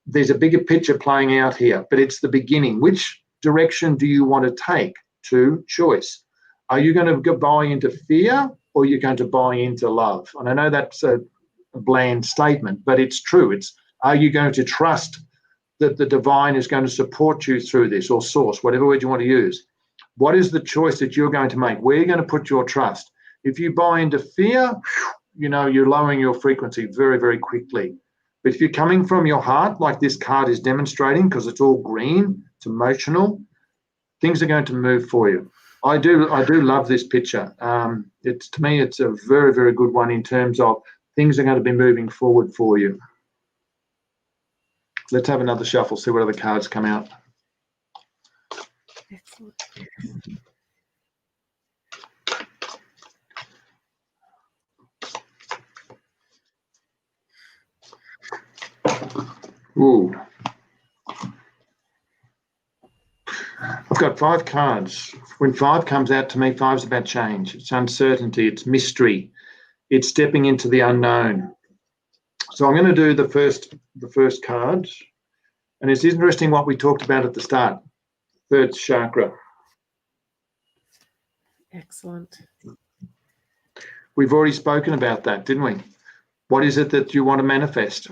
there's a bigger picture playing out here, but it's the beginning. Which direction do you want to take? To choice. Are you going to buy into fear or are you going to buy into love? And I know that's a bland statement, but it's true. Are you going to trust that the divine is going to support you through this, or source, whatever word you want to use? What is the choice that you're going to make? Where are you going to put your trust? If you buy into fear, you're lowering your frequency very, very quickly. But if you're coming from your heart, like this card is demonstrating, because it's all green, it's emotional, things are going to move for you. I do love this picture. To me, it's a very, very good one in terms of things are going to be moving forward for you. Let's have another shuffle, see what other cards come out. Excellent. Ooh. I've got 5 cards. When 5 comes out to me, 5's about change. It's uncertainty. It's mystery. It's stepping into the unknown. So I'm going to do the first card. And it's interesting what we talked about at the start. Third chakra. Excellent. We've already spoken about that, didn't we? What is it that you want to manifest?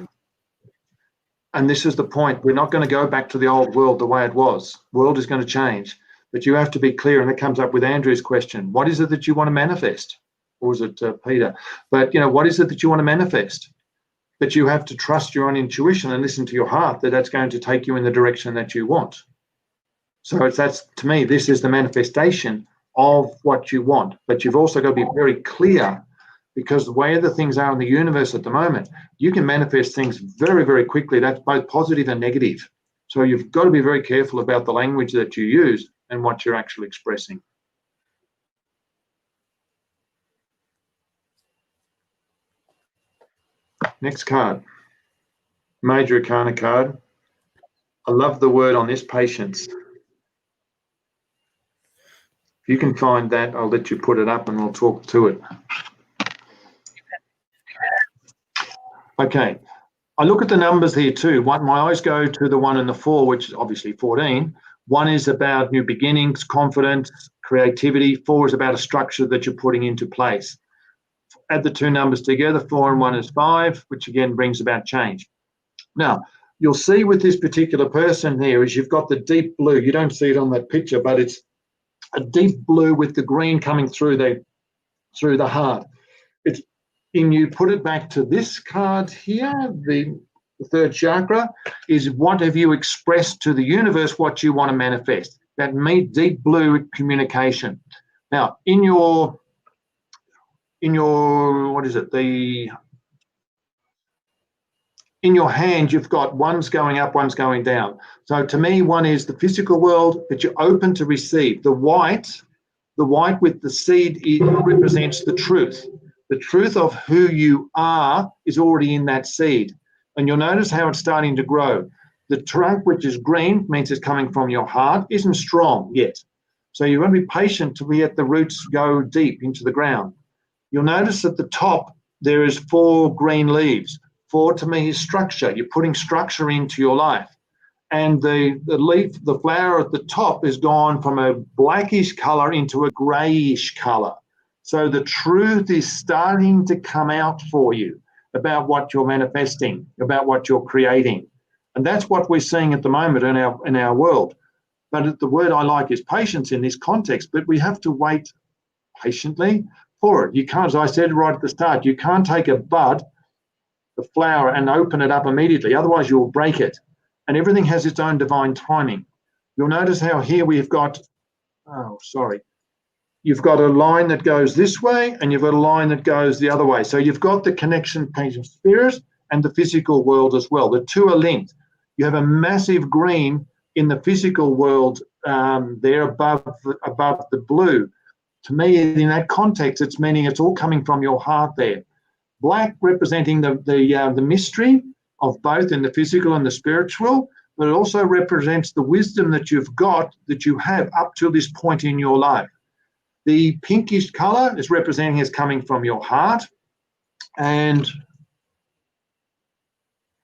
And this is the point. We're not going to go back to the old world the way it was. The world is going to change. But you have to be clear, and it comes up with Andrew's question. What is it that you want to manifest? Or was it Peter? But, what is it that you want to manifest? But you have to trust your own intuition and listen to your heart that that's going to take you in the direction that you want. So that's, to me, this is the manifestation of what you want. But you've also got to be very clear, because the way the things are in the universe at the moment, you can manifest things very, very quickly. That's both positive and negative. So you've got to be very careful about the language that you use and what you're actually expressing. Next card. Major Arcana card. I love the word on this, patience. If you can find that, I'll let you put it up and we'll talk to it. Okay, I look at the numbers here too. My eyes go to the 1 and the 4, which is obviously 14. 1 is about new beginnings, confidence, creativity. 4 is about a structure that you're putting into place. Add the 2 numbers together, 4 and 1 is 5, which again brings about change. Now, you'll see with this particular person here is you've got the deep blue. You don't see it on that picture, but it's a deep blue with the green coming through the heart. And you put it back to this card here, the third chakra, is what have you expressed to the universe what you want to manifest. That deep blue communication. Now, in your what is it? In your hand, you've got one's going up, one's going down. So to me, 1 is the physical world that you're open to receive. The white with the seed, it represents the truth. The truth of who you are is already in that seed. And you'll notice how it's starting to grow. The trunk, which is green, means it's coming from your heart, isn't strong yet. So you're going to be patient till we let the roots go deep into the ground. You'll notice at the top, there is 4 green leaves. 4 to me is structure. You're putting structure into your life. And the leaf, the flower at the top is gone from a blackish color into a grayish color. So the truth is starting to come out for you about what you're manifesting, about what you're creating. And that's what we're seeing at the moment in our world. But the word I like is patience in this context, but we have to wait patiently for it. You can't, as I said right at the start, you can't take a bud, the flower, and open it up immediately. Otherwise, you'll break it. And everything has its own divine timing. You'll notice how here we've got, you've got a line that goes this way and you've got a line that goes the other way. So you've got the connection between spirit and the physical world as well. The 2 are linked. You have a massive green in the physical world there above the blue. To me, in that context, it's meaning it's all coming from your heart there. Black representing the mystery of both in the physical and the spiritual, but it also represents the wisdom that you've got, that you have up to this point in your life. The pinkish color is representing as coming from your heart, and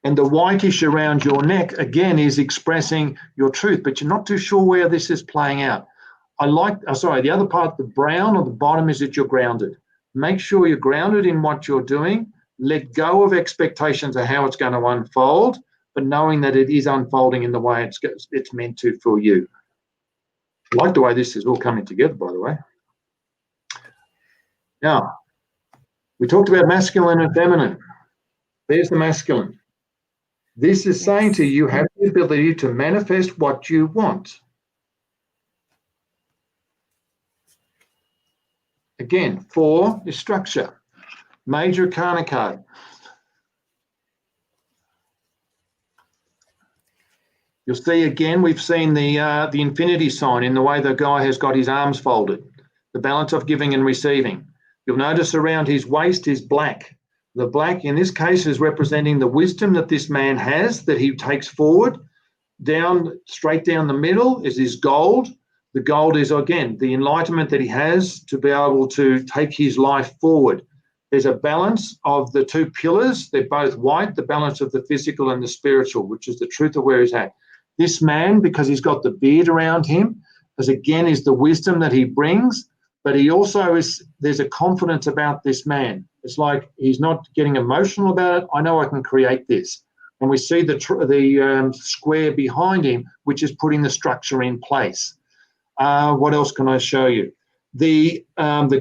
the whitish around your neck, again, is expressing your truth, but you're not too sure where this is playing out. The other part, the brown on the bottom, is that you're grounded. Make sure you're grounded in what you're doing. Let go of expectations of how it's going to unfold, but knowing that it is unfolding in the way it's meant to for you. I like the way this is all coming together, by the way. Now, we talked about masculine and feminine. There's the masculine. This is saying to you, you have the ability to manifest what you want. Again, 4 is structure. Major Arcana card. You'll see again, we've seen the infinity sign in the way the guy has got his arms folded, the balance of giving and receiving. You'll notice around his waist is black, The black in this case is representing the wisdom that this man has, that he takes forward. Down, straight down the middle is his gold. The gold is, again, the enlightenment that he has to be able to take his life forward. There's a balance of the two pillars. They're both white, the balance of the physical and the spiritual, which is the truth of where he's at. This man, because he's got the beard around him, as again is the wisdom that he brings, but he also is, there's a confidence about this man. It's like he's not getting emotional about it. I know I can create this. And we see the square behind him, which is putting the structure in place. What else can I show you? The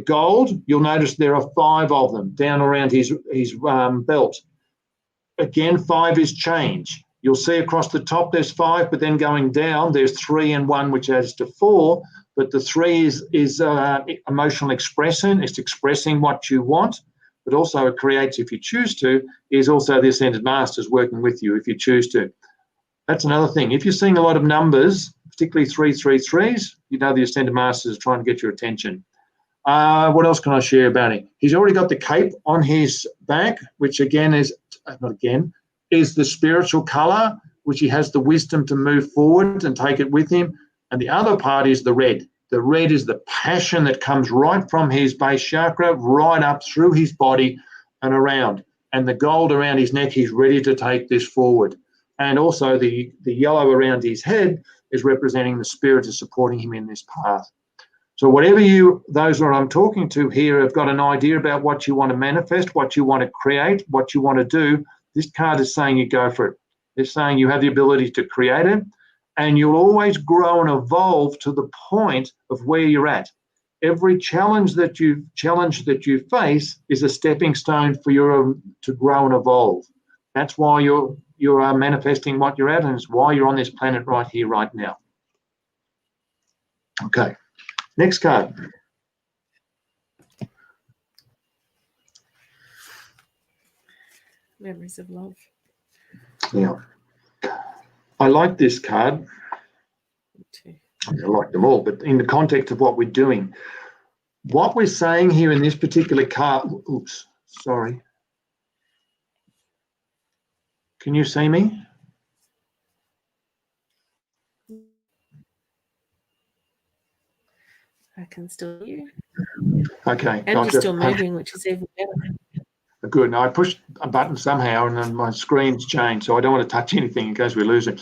gold, you'll notice there are 5 of them down around his belt. Again, 5 is change. You'll see across the top there's 5, but then going down there's 3 and 1, which adds to 4. But the 3 is emotional expression. It's expressing what you want, but also it creates, if you choose to, is also the Ascended Masters working with you if you choose to. That's another thing. If you're seeing a lot of numbers, particularly 333s, you know the Ascended Masters are trying to get your attention. What else can I share about him? He's already got the cape on his back, which again is, is the spiritual colour, which he has the wisdom to move forward and take it with him. And the other part is the red. The red is the passion that comes right from his base chakra, right up through his body and around. And the gold around his neck, he's ready to take this forward. And also the yellow around his head is representing the spirit is supporting him in this path. So whatever those that I'm talking to here have got an idea about what you want to manifest, what you want to create, what you want to do, this card is saying you go for it. It's saying you have the ability to create it, and you'll always grow and evolve to the point of where you're at. Every challenge that you face is a stepping stone for you to grow and evolve. That's why you're manifesting what you're at, and it's why you're on this planet right here, right now. Okay, next card. Memories of love. Yeah. I like this card. Me too. I like them all, but in the context of what we're doing, what we're saying here in this particular card, oops, sorry. Can you see me? I can still hear you. Okay. And you're still moving, which is even better. Good. Now I pushed a button somehow and then my screen's changed, so I don't want to touch anything in case we lose it.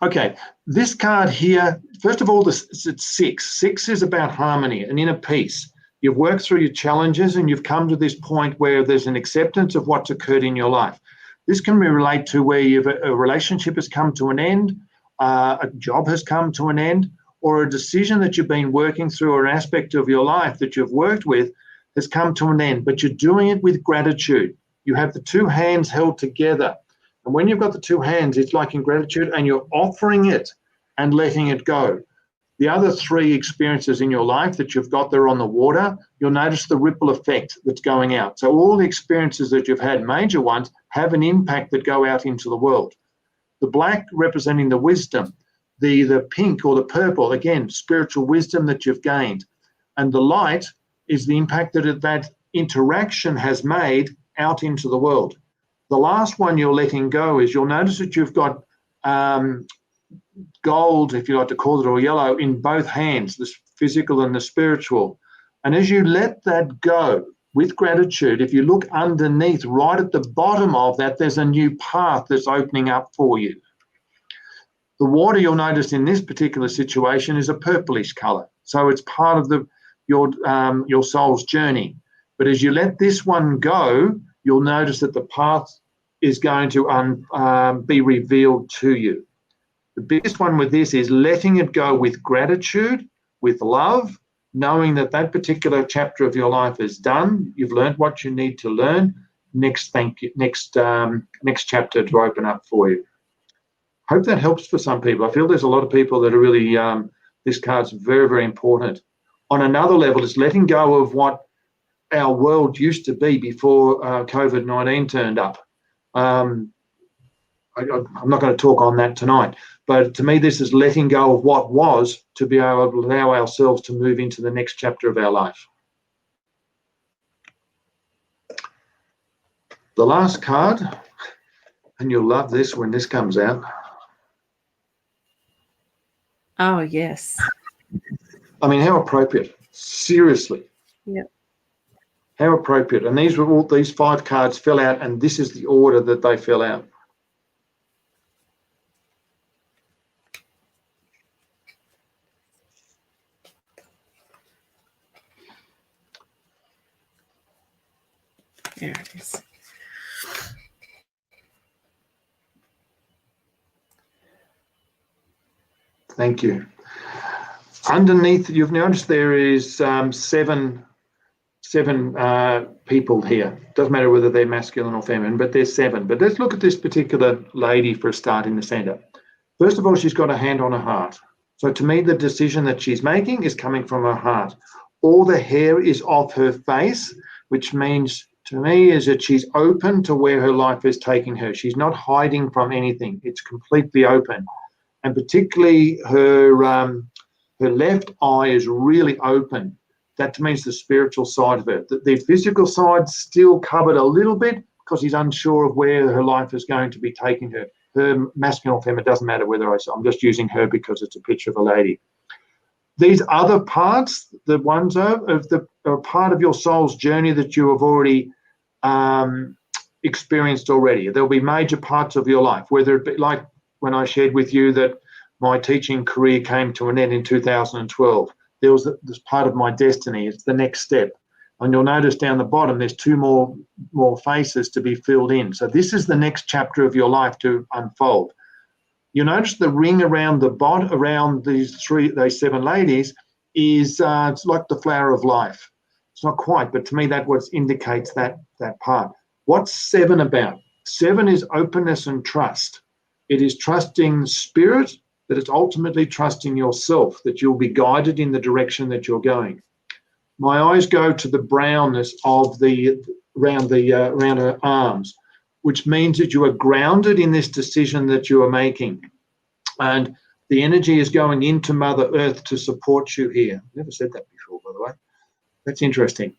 Okay, this card here, first of all, it's 6. 6 is about harmony and inner peace. You've worked through your challenges and you've come to this point where there's an acceptance of what's occurred in your life. This can relate to where a relationship has come to an end, a job has come to an end, or a decision that you've been working through or an aspect of your life that you've worked with has come to an end, but you're doing it with gratitude. You have the 2 hands held together. And when you've got the 2 hands, it's like in gratitude, and you're offering it and letting it go. The other 3 experiences in your life that you've got there on the water, you'll notice the ripple effect that's going out. So all the experiences that you've had, major ones, have an impact that go out into the world. The black representing the wisdom, the pink or the purple, again, spiritual wisdom that you've gained. And the light is the impact that interaction has made out into the world. The last one you're letting go is you'll notice that you've got gold, if you like to call it, or yellow in both hands, the physical and the spiritual. And as you let that go with gratitude, if you look underneath, right at the bottom of that, there's a new path that's opening up for you. The water, you'll notice in this particular situation, is a purplish color. So it's part of your soul's journey. But as you let this one go, you'll notice that the path is going to be revealed to you. The biggest one with this is letting it go with gratitude, with love, knowing that that particular chapter of your life is done. You've learned what you need to learn. Next chapter to open up for you. Hope that helps for some people. I feel there's a lot of people that are really, this card's very, very important. On another level, it's letting go of what our world used to be before COVID-19 turned up. I'm not going to talk on that tonight, but to me, this is letting go of what was to be able to allow ourselves to move into the next chapter of our life. The last card, and you'll love this when this comes out. Oh, yes. I mean, how appropriate. Seriously. Yep. How appropriate. And these 5 cards fell out, and this is the order that they fell out. There it is. Thank you. Underneath, you've noticed there is 7 people here. Doesn't matter whether they're masculine or feminine, but there's 7. But let's look at this particular lady for a start in the center. First of all, she's got a hand on her heart. So to me, the decision that she's making is coming from her heart. All the hair is off her face, which means to me is that she's open to where her life is taking her. She's not hiding from anything. It's completely open. And particularly her left eye is really open. That to me is the spiritual side of it. The physical side's still covered a little bit because she's unsure of where her life is going to be taking her. Her masculine or feminine, it doesn't matter whether I'm just using her because it's a picture of a lady. These other parts, the ones are part of your soul's journey that you have already experienced already. There'll be major parts of your life, whether it be like when I shared with you that my teaching career came to an end in 2012. There was this part of my destiny. It's the next step. And you'll notice down the bottom, there's 2 more faces to be filled in. So this is the next chapter of your life to unfold. You notice the ring around the bottom, around these 7 ladies, is it's like the flower of life. It's not quite, but to me that what indicates that part. What's 7 about? 7 is openness and trust. It is trusting spirit, but it's ultimately trusting yourself, that you'll be guided in the direction that you're going. My eyes go to the brownness of around her arms, which means that you are grounded in this decision that you are making. And the energy is going into Mother Earth to support you here. I've never said that before, by the way. That's interesting.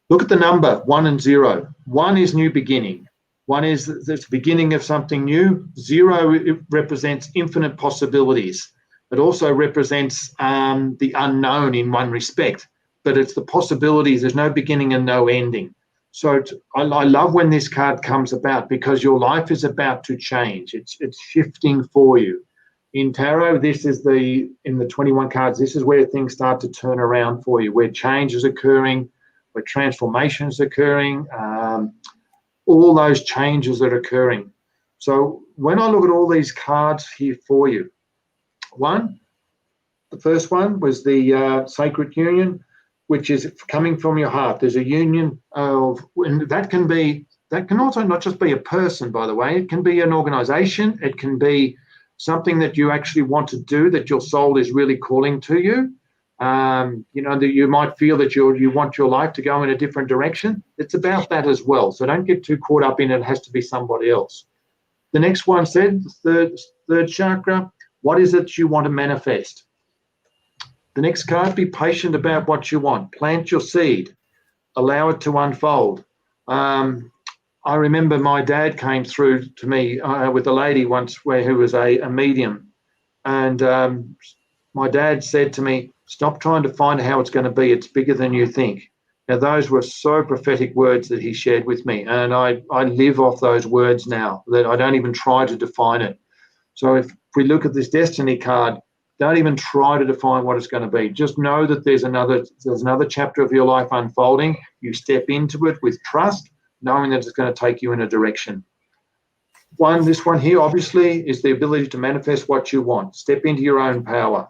Look at the number 1 and 0. 1 is new beginning. 1 is the beginning of something new. 0, it represents infinite possibilities. It also represents the unknown in one respect, but it's the possibilities. There's no beginning and no ending. So I love when this card comes about because your life is about to change. It's shifting for you. In tarot, this is in the 21 cards, this is where things start to turn around for you, where change is occurring, where transformation is occurring, all those changes that are occurring. So when I look at all these cards here for you, the first one was the sacred union, which is coming from your heart. There's a union of, and that can also not just be a person, by the way. It can be an organization. It can be something that you actually want to do, that your soul is really calling to you. That you might feel that you want your life to go in a different direction. It's about that as well. So don't get too caught up in it has to be somebody else. The next one said, the third chakra, what is it you want to manifest? The next card, be patient about what you want. Plant your seed. Allow it to unfold. I remember my dad came through to me with a lady once who was a medium. And my dad said to me, stop trying to find how it's going to be. It's bigger than you think. Now, those were so prophetic words that he shared with me. And I live off those words now, that I don't even try to define it. So if we look at this destiny card, don't even try to define what it's going to be. Just know that there's another chapter of your life unfolding. You step into it with trust, knowing that it's going to take you in a direction. This one here, obviously, is the ability to manifest what you want. Step into your own power.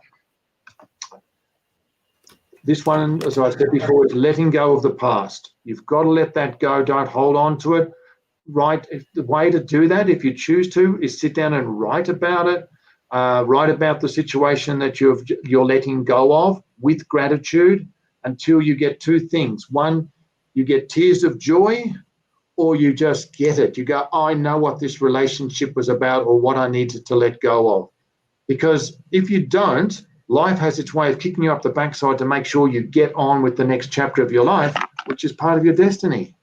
This one, as I said before, is letting go of the past. You've got to let that go. Don't hold on to it. The way to do that, if you choose to, is sit down and write about it. Write about the situation that you're letting go of with gratitude until you get 2 things. 1, you get tears of joy, or you just get it. You go, I know what this relationship was about or what I needed to let go of. Because if you don't, life has its way of kicking you up the backside to make sure you get on with the next chapter of your life, which is part of your destiny.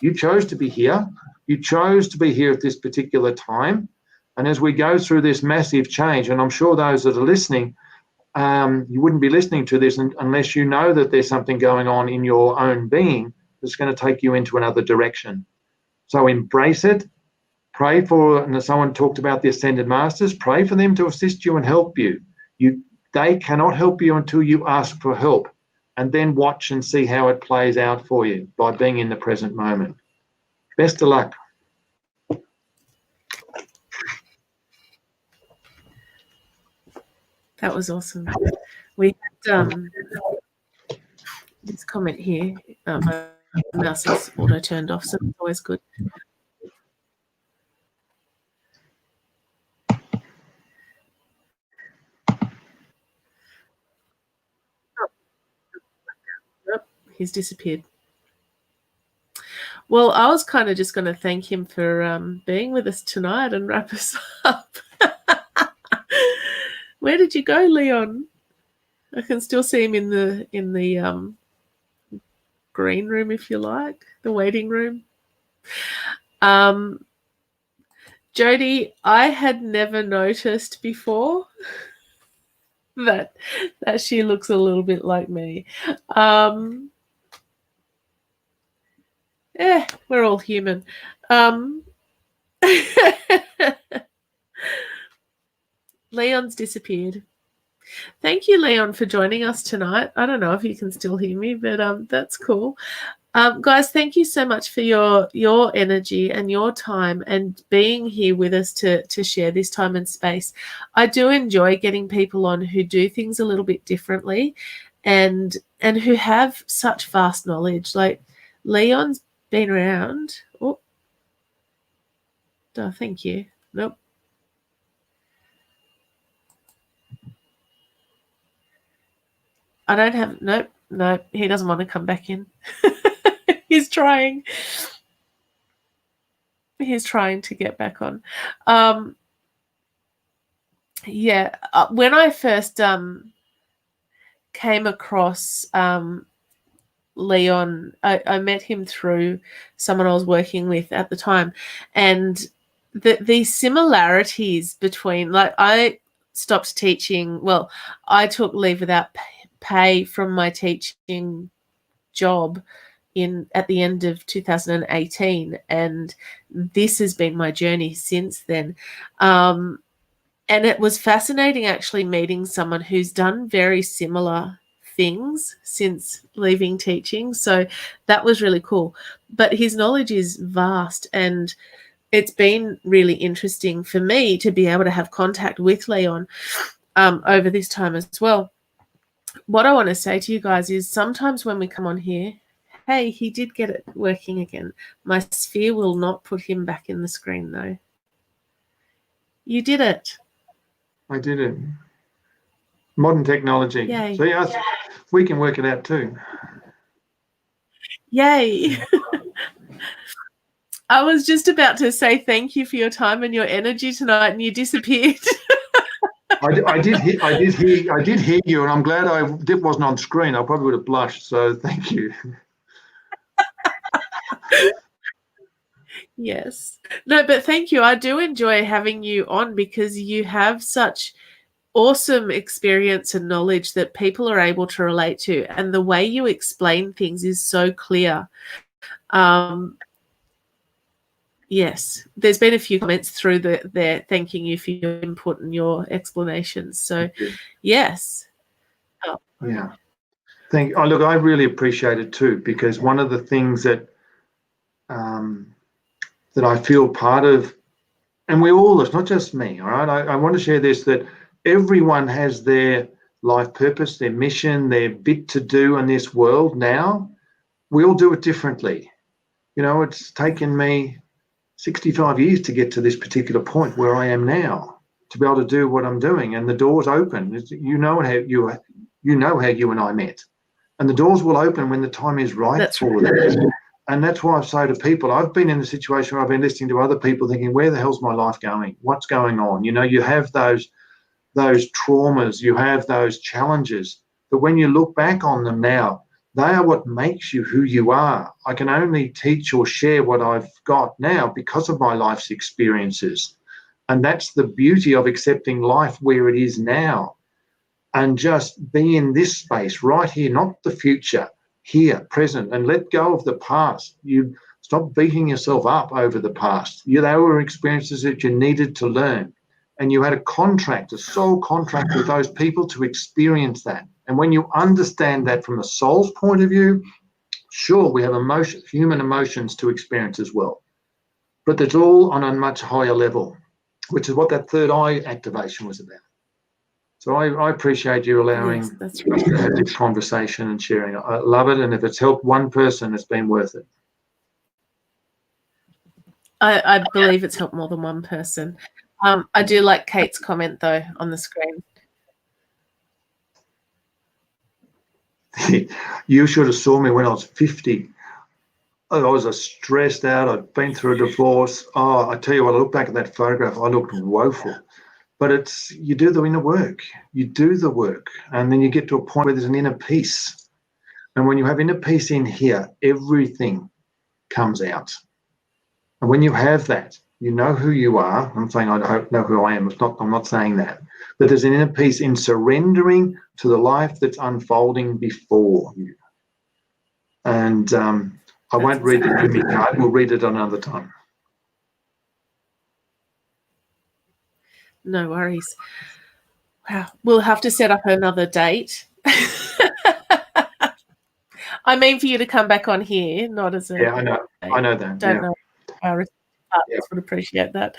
You chose to be here. You chose to be here at this particular time. And as we go through this massive change, and I'm sure those that are listening, you wouldn't be listening to this unless you know that there's something going on in your own being that's going to take you into another direction. So embrace it. Pray for, and someone talked about the Ascended Masters, pray for them to assist you and help you. They cannot help you until you ask for help, and then watch and see how it plays out for you by being in the present moment. Best of luck. That was awesome. We had this comment here. My mouse is auto turned off, so it's always good. Nope, he's disappeared. Well, I was kind of just going to thank him for being with us tonight and wrap us up. Where did you go, Leon? I can still see him in the green room, if you like, the waiting room. Jody, I had never noticed before that she looks a little bit like me. Yeah, we're all human. Leon's disappeared. Thank you, Leon, for joining us tonight. I don't know if you can still hear me, but that's cool. Guys, thank you so much for your energy and your time and being here with us to share this time and space. I do enjoy getting people on who do things a little bit differently and who have such vast knowledge. Like Leon's been around. Oh, thank you. Nope. I don't have, nope, he doesn't want to come back in. He's trying to get back on. Yeah, when I first came across Leon, I met him through someone I was working with at the time, and these similarities between, like, I stopped teaching. Well, I took leave without pay from my teaching job at the end of 2018, and this has been my journey since then. And it was fascinating actually meeting someone who's done very similar things since leaving teaching. So that was really cool. But his knowledge is vast, and it's been really interesting for me to be able to have contact with Leon over this time as well. What I want to say to you guys is sometimes when we come on here, hey, he did get it working again. My sphere will not put him back in the screen, though. You did it. I did it. Modern technology. Yay. So yeah, we can work it out too. Yay. I was just about to say thank you for your time and your energy tonight, and you disappeared. I did hear you, and I'm glad it wasn't on screen. I probably would have blushed. So thank you. Yes. No, but thank you. I do enjoy having you on because you have such awesome experience and knowledge that people are able to relate to, and the way you explain things is so clear. Yes, there's been a few comments through there thanking you for your input and your explanations. So, yes. Oh. Yeah. Look, I really appreciate it too, because one of the things that that I feel part of, and we all, it's not just me, all right? I want to share this, that everyone has their life purpose, their mission, their bit to do in this world now. We all do it differently. You know, it's taken me 65 years to get to this particular point where I am now, to be able to do what I'm doing, and the doors open. You know how you and I met, and the doors will open when the time is right for them. And that's why I say to people, I've been in the situation where I've been listening to other people thinking, where the hell's my life going? What's going on? You know, you have those traumas, you have those challenges, but when you look back on them now, They are what makes you who you are. I can only teach or share what I've got now because of my life's experiences. And that's the beauty of accepting life where it is now and just be in this space right here, not the future, here, present, and let go of the past. You stop beating yourself up over the past. They were experiences that you needed to learn. And you had a contract, a soul contract with those people to experience that. And when you understand that from a soul's point of view, sure, we have human emotions to experience as well. But it's all on a much higher level, which is what that third eye activation was about. So I appreciate you allowing us to have this conversation and sharing. I love it. And if it's helped one person, it's been worth it. I believe it's helped more than one person. I do like Kate's comment, though, on the screen. You should have saw me when I was 50. I was stressed out. I'd been through a divorce. Oh, I tell you what, I look back at that photograph, I looked woeful. But you do the inner work. You do the work. And then you get to a point where there's an inner peace. And when you have inner peace in here, everything comes out. And when you have that, you know who you are. I'm saying I don't know who I am. I'm not saying that. But there's an inner peace in surrendering to the life that's unfolding before you. And I won't read the Kumi card. We'll read it another time. No worries. Wow. We'll have to set up another date. I mean for you to come back on here, not as a... Yeah, I know. I know that. Don't know. Our partners would appreciate that.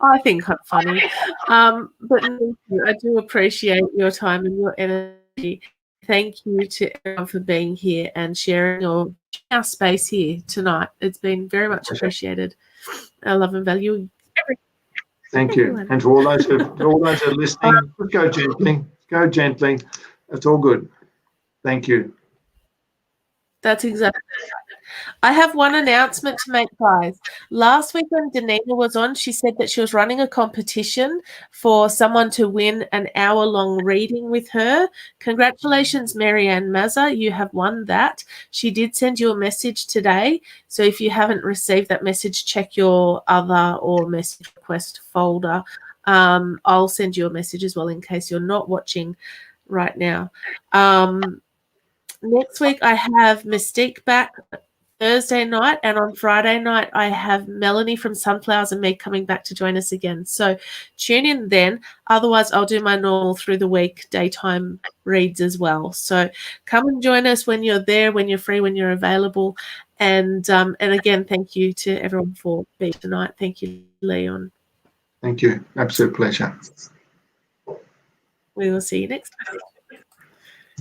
I think I'm funny. But I do appreciate your time and your energy. Thank you to everyone for being here and sharing our space here tonight. It's been very much appreciated. I love and value everything. Thank you. And to all those who are listening, go gently. Go gently. It's all good. Thank you. That's exactly right. I have one announcement to make, guys. Last week when Danita was on, she said that she was running a competition for someone to win an hour-long reading with her. Congratulations, Marianne Mazza. You have won that. She did send you a message today. So if you haven't received that message, check your other or message request folder. I'll send you a message as well in case you're not watching right now. Next week, I have Mystique back Thursday night, and on Friday night I have Melanie from Sunflowers and me coming back to join us again. So tune in then. Otherwise, I'll do my normal through the week daytime reads as well. So come and join us when you're there, when you're free, when you're available. And again, thank you to everyone for being tonight. Thank you, Leon. Thank you. Absolute pleasure. We will see you next time.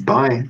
Bye.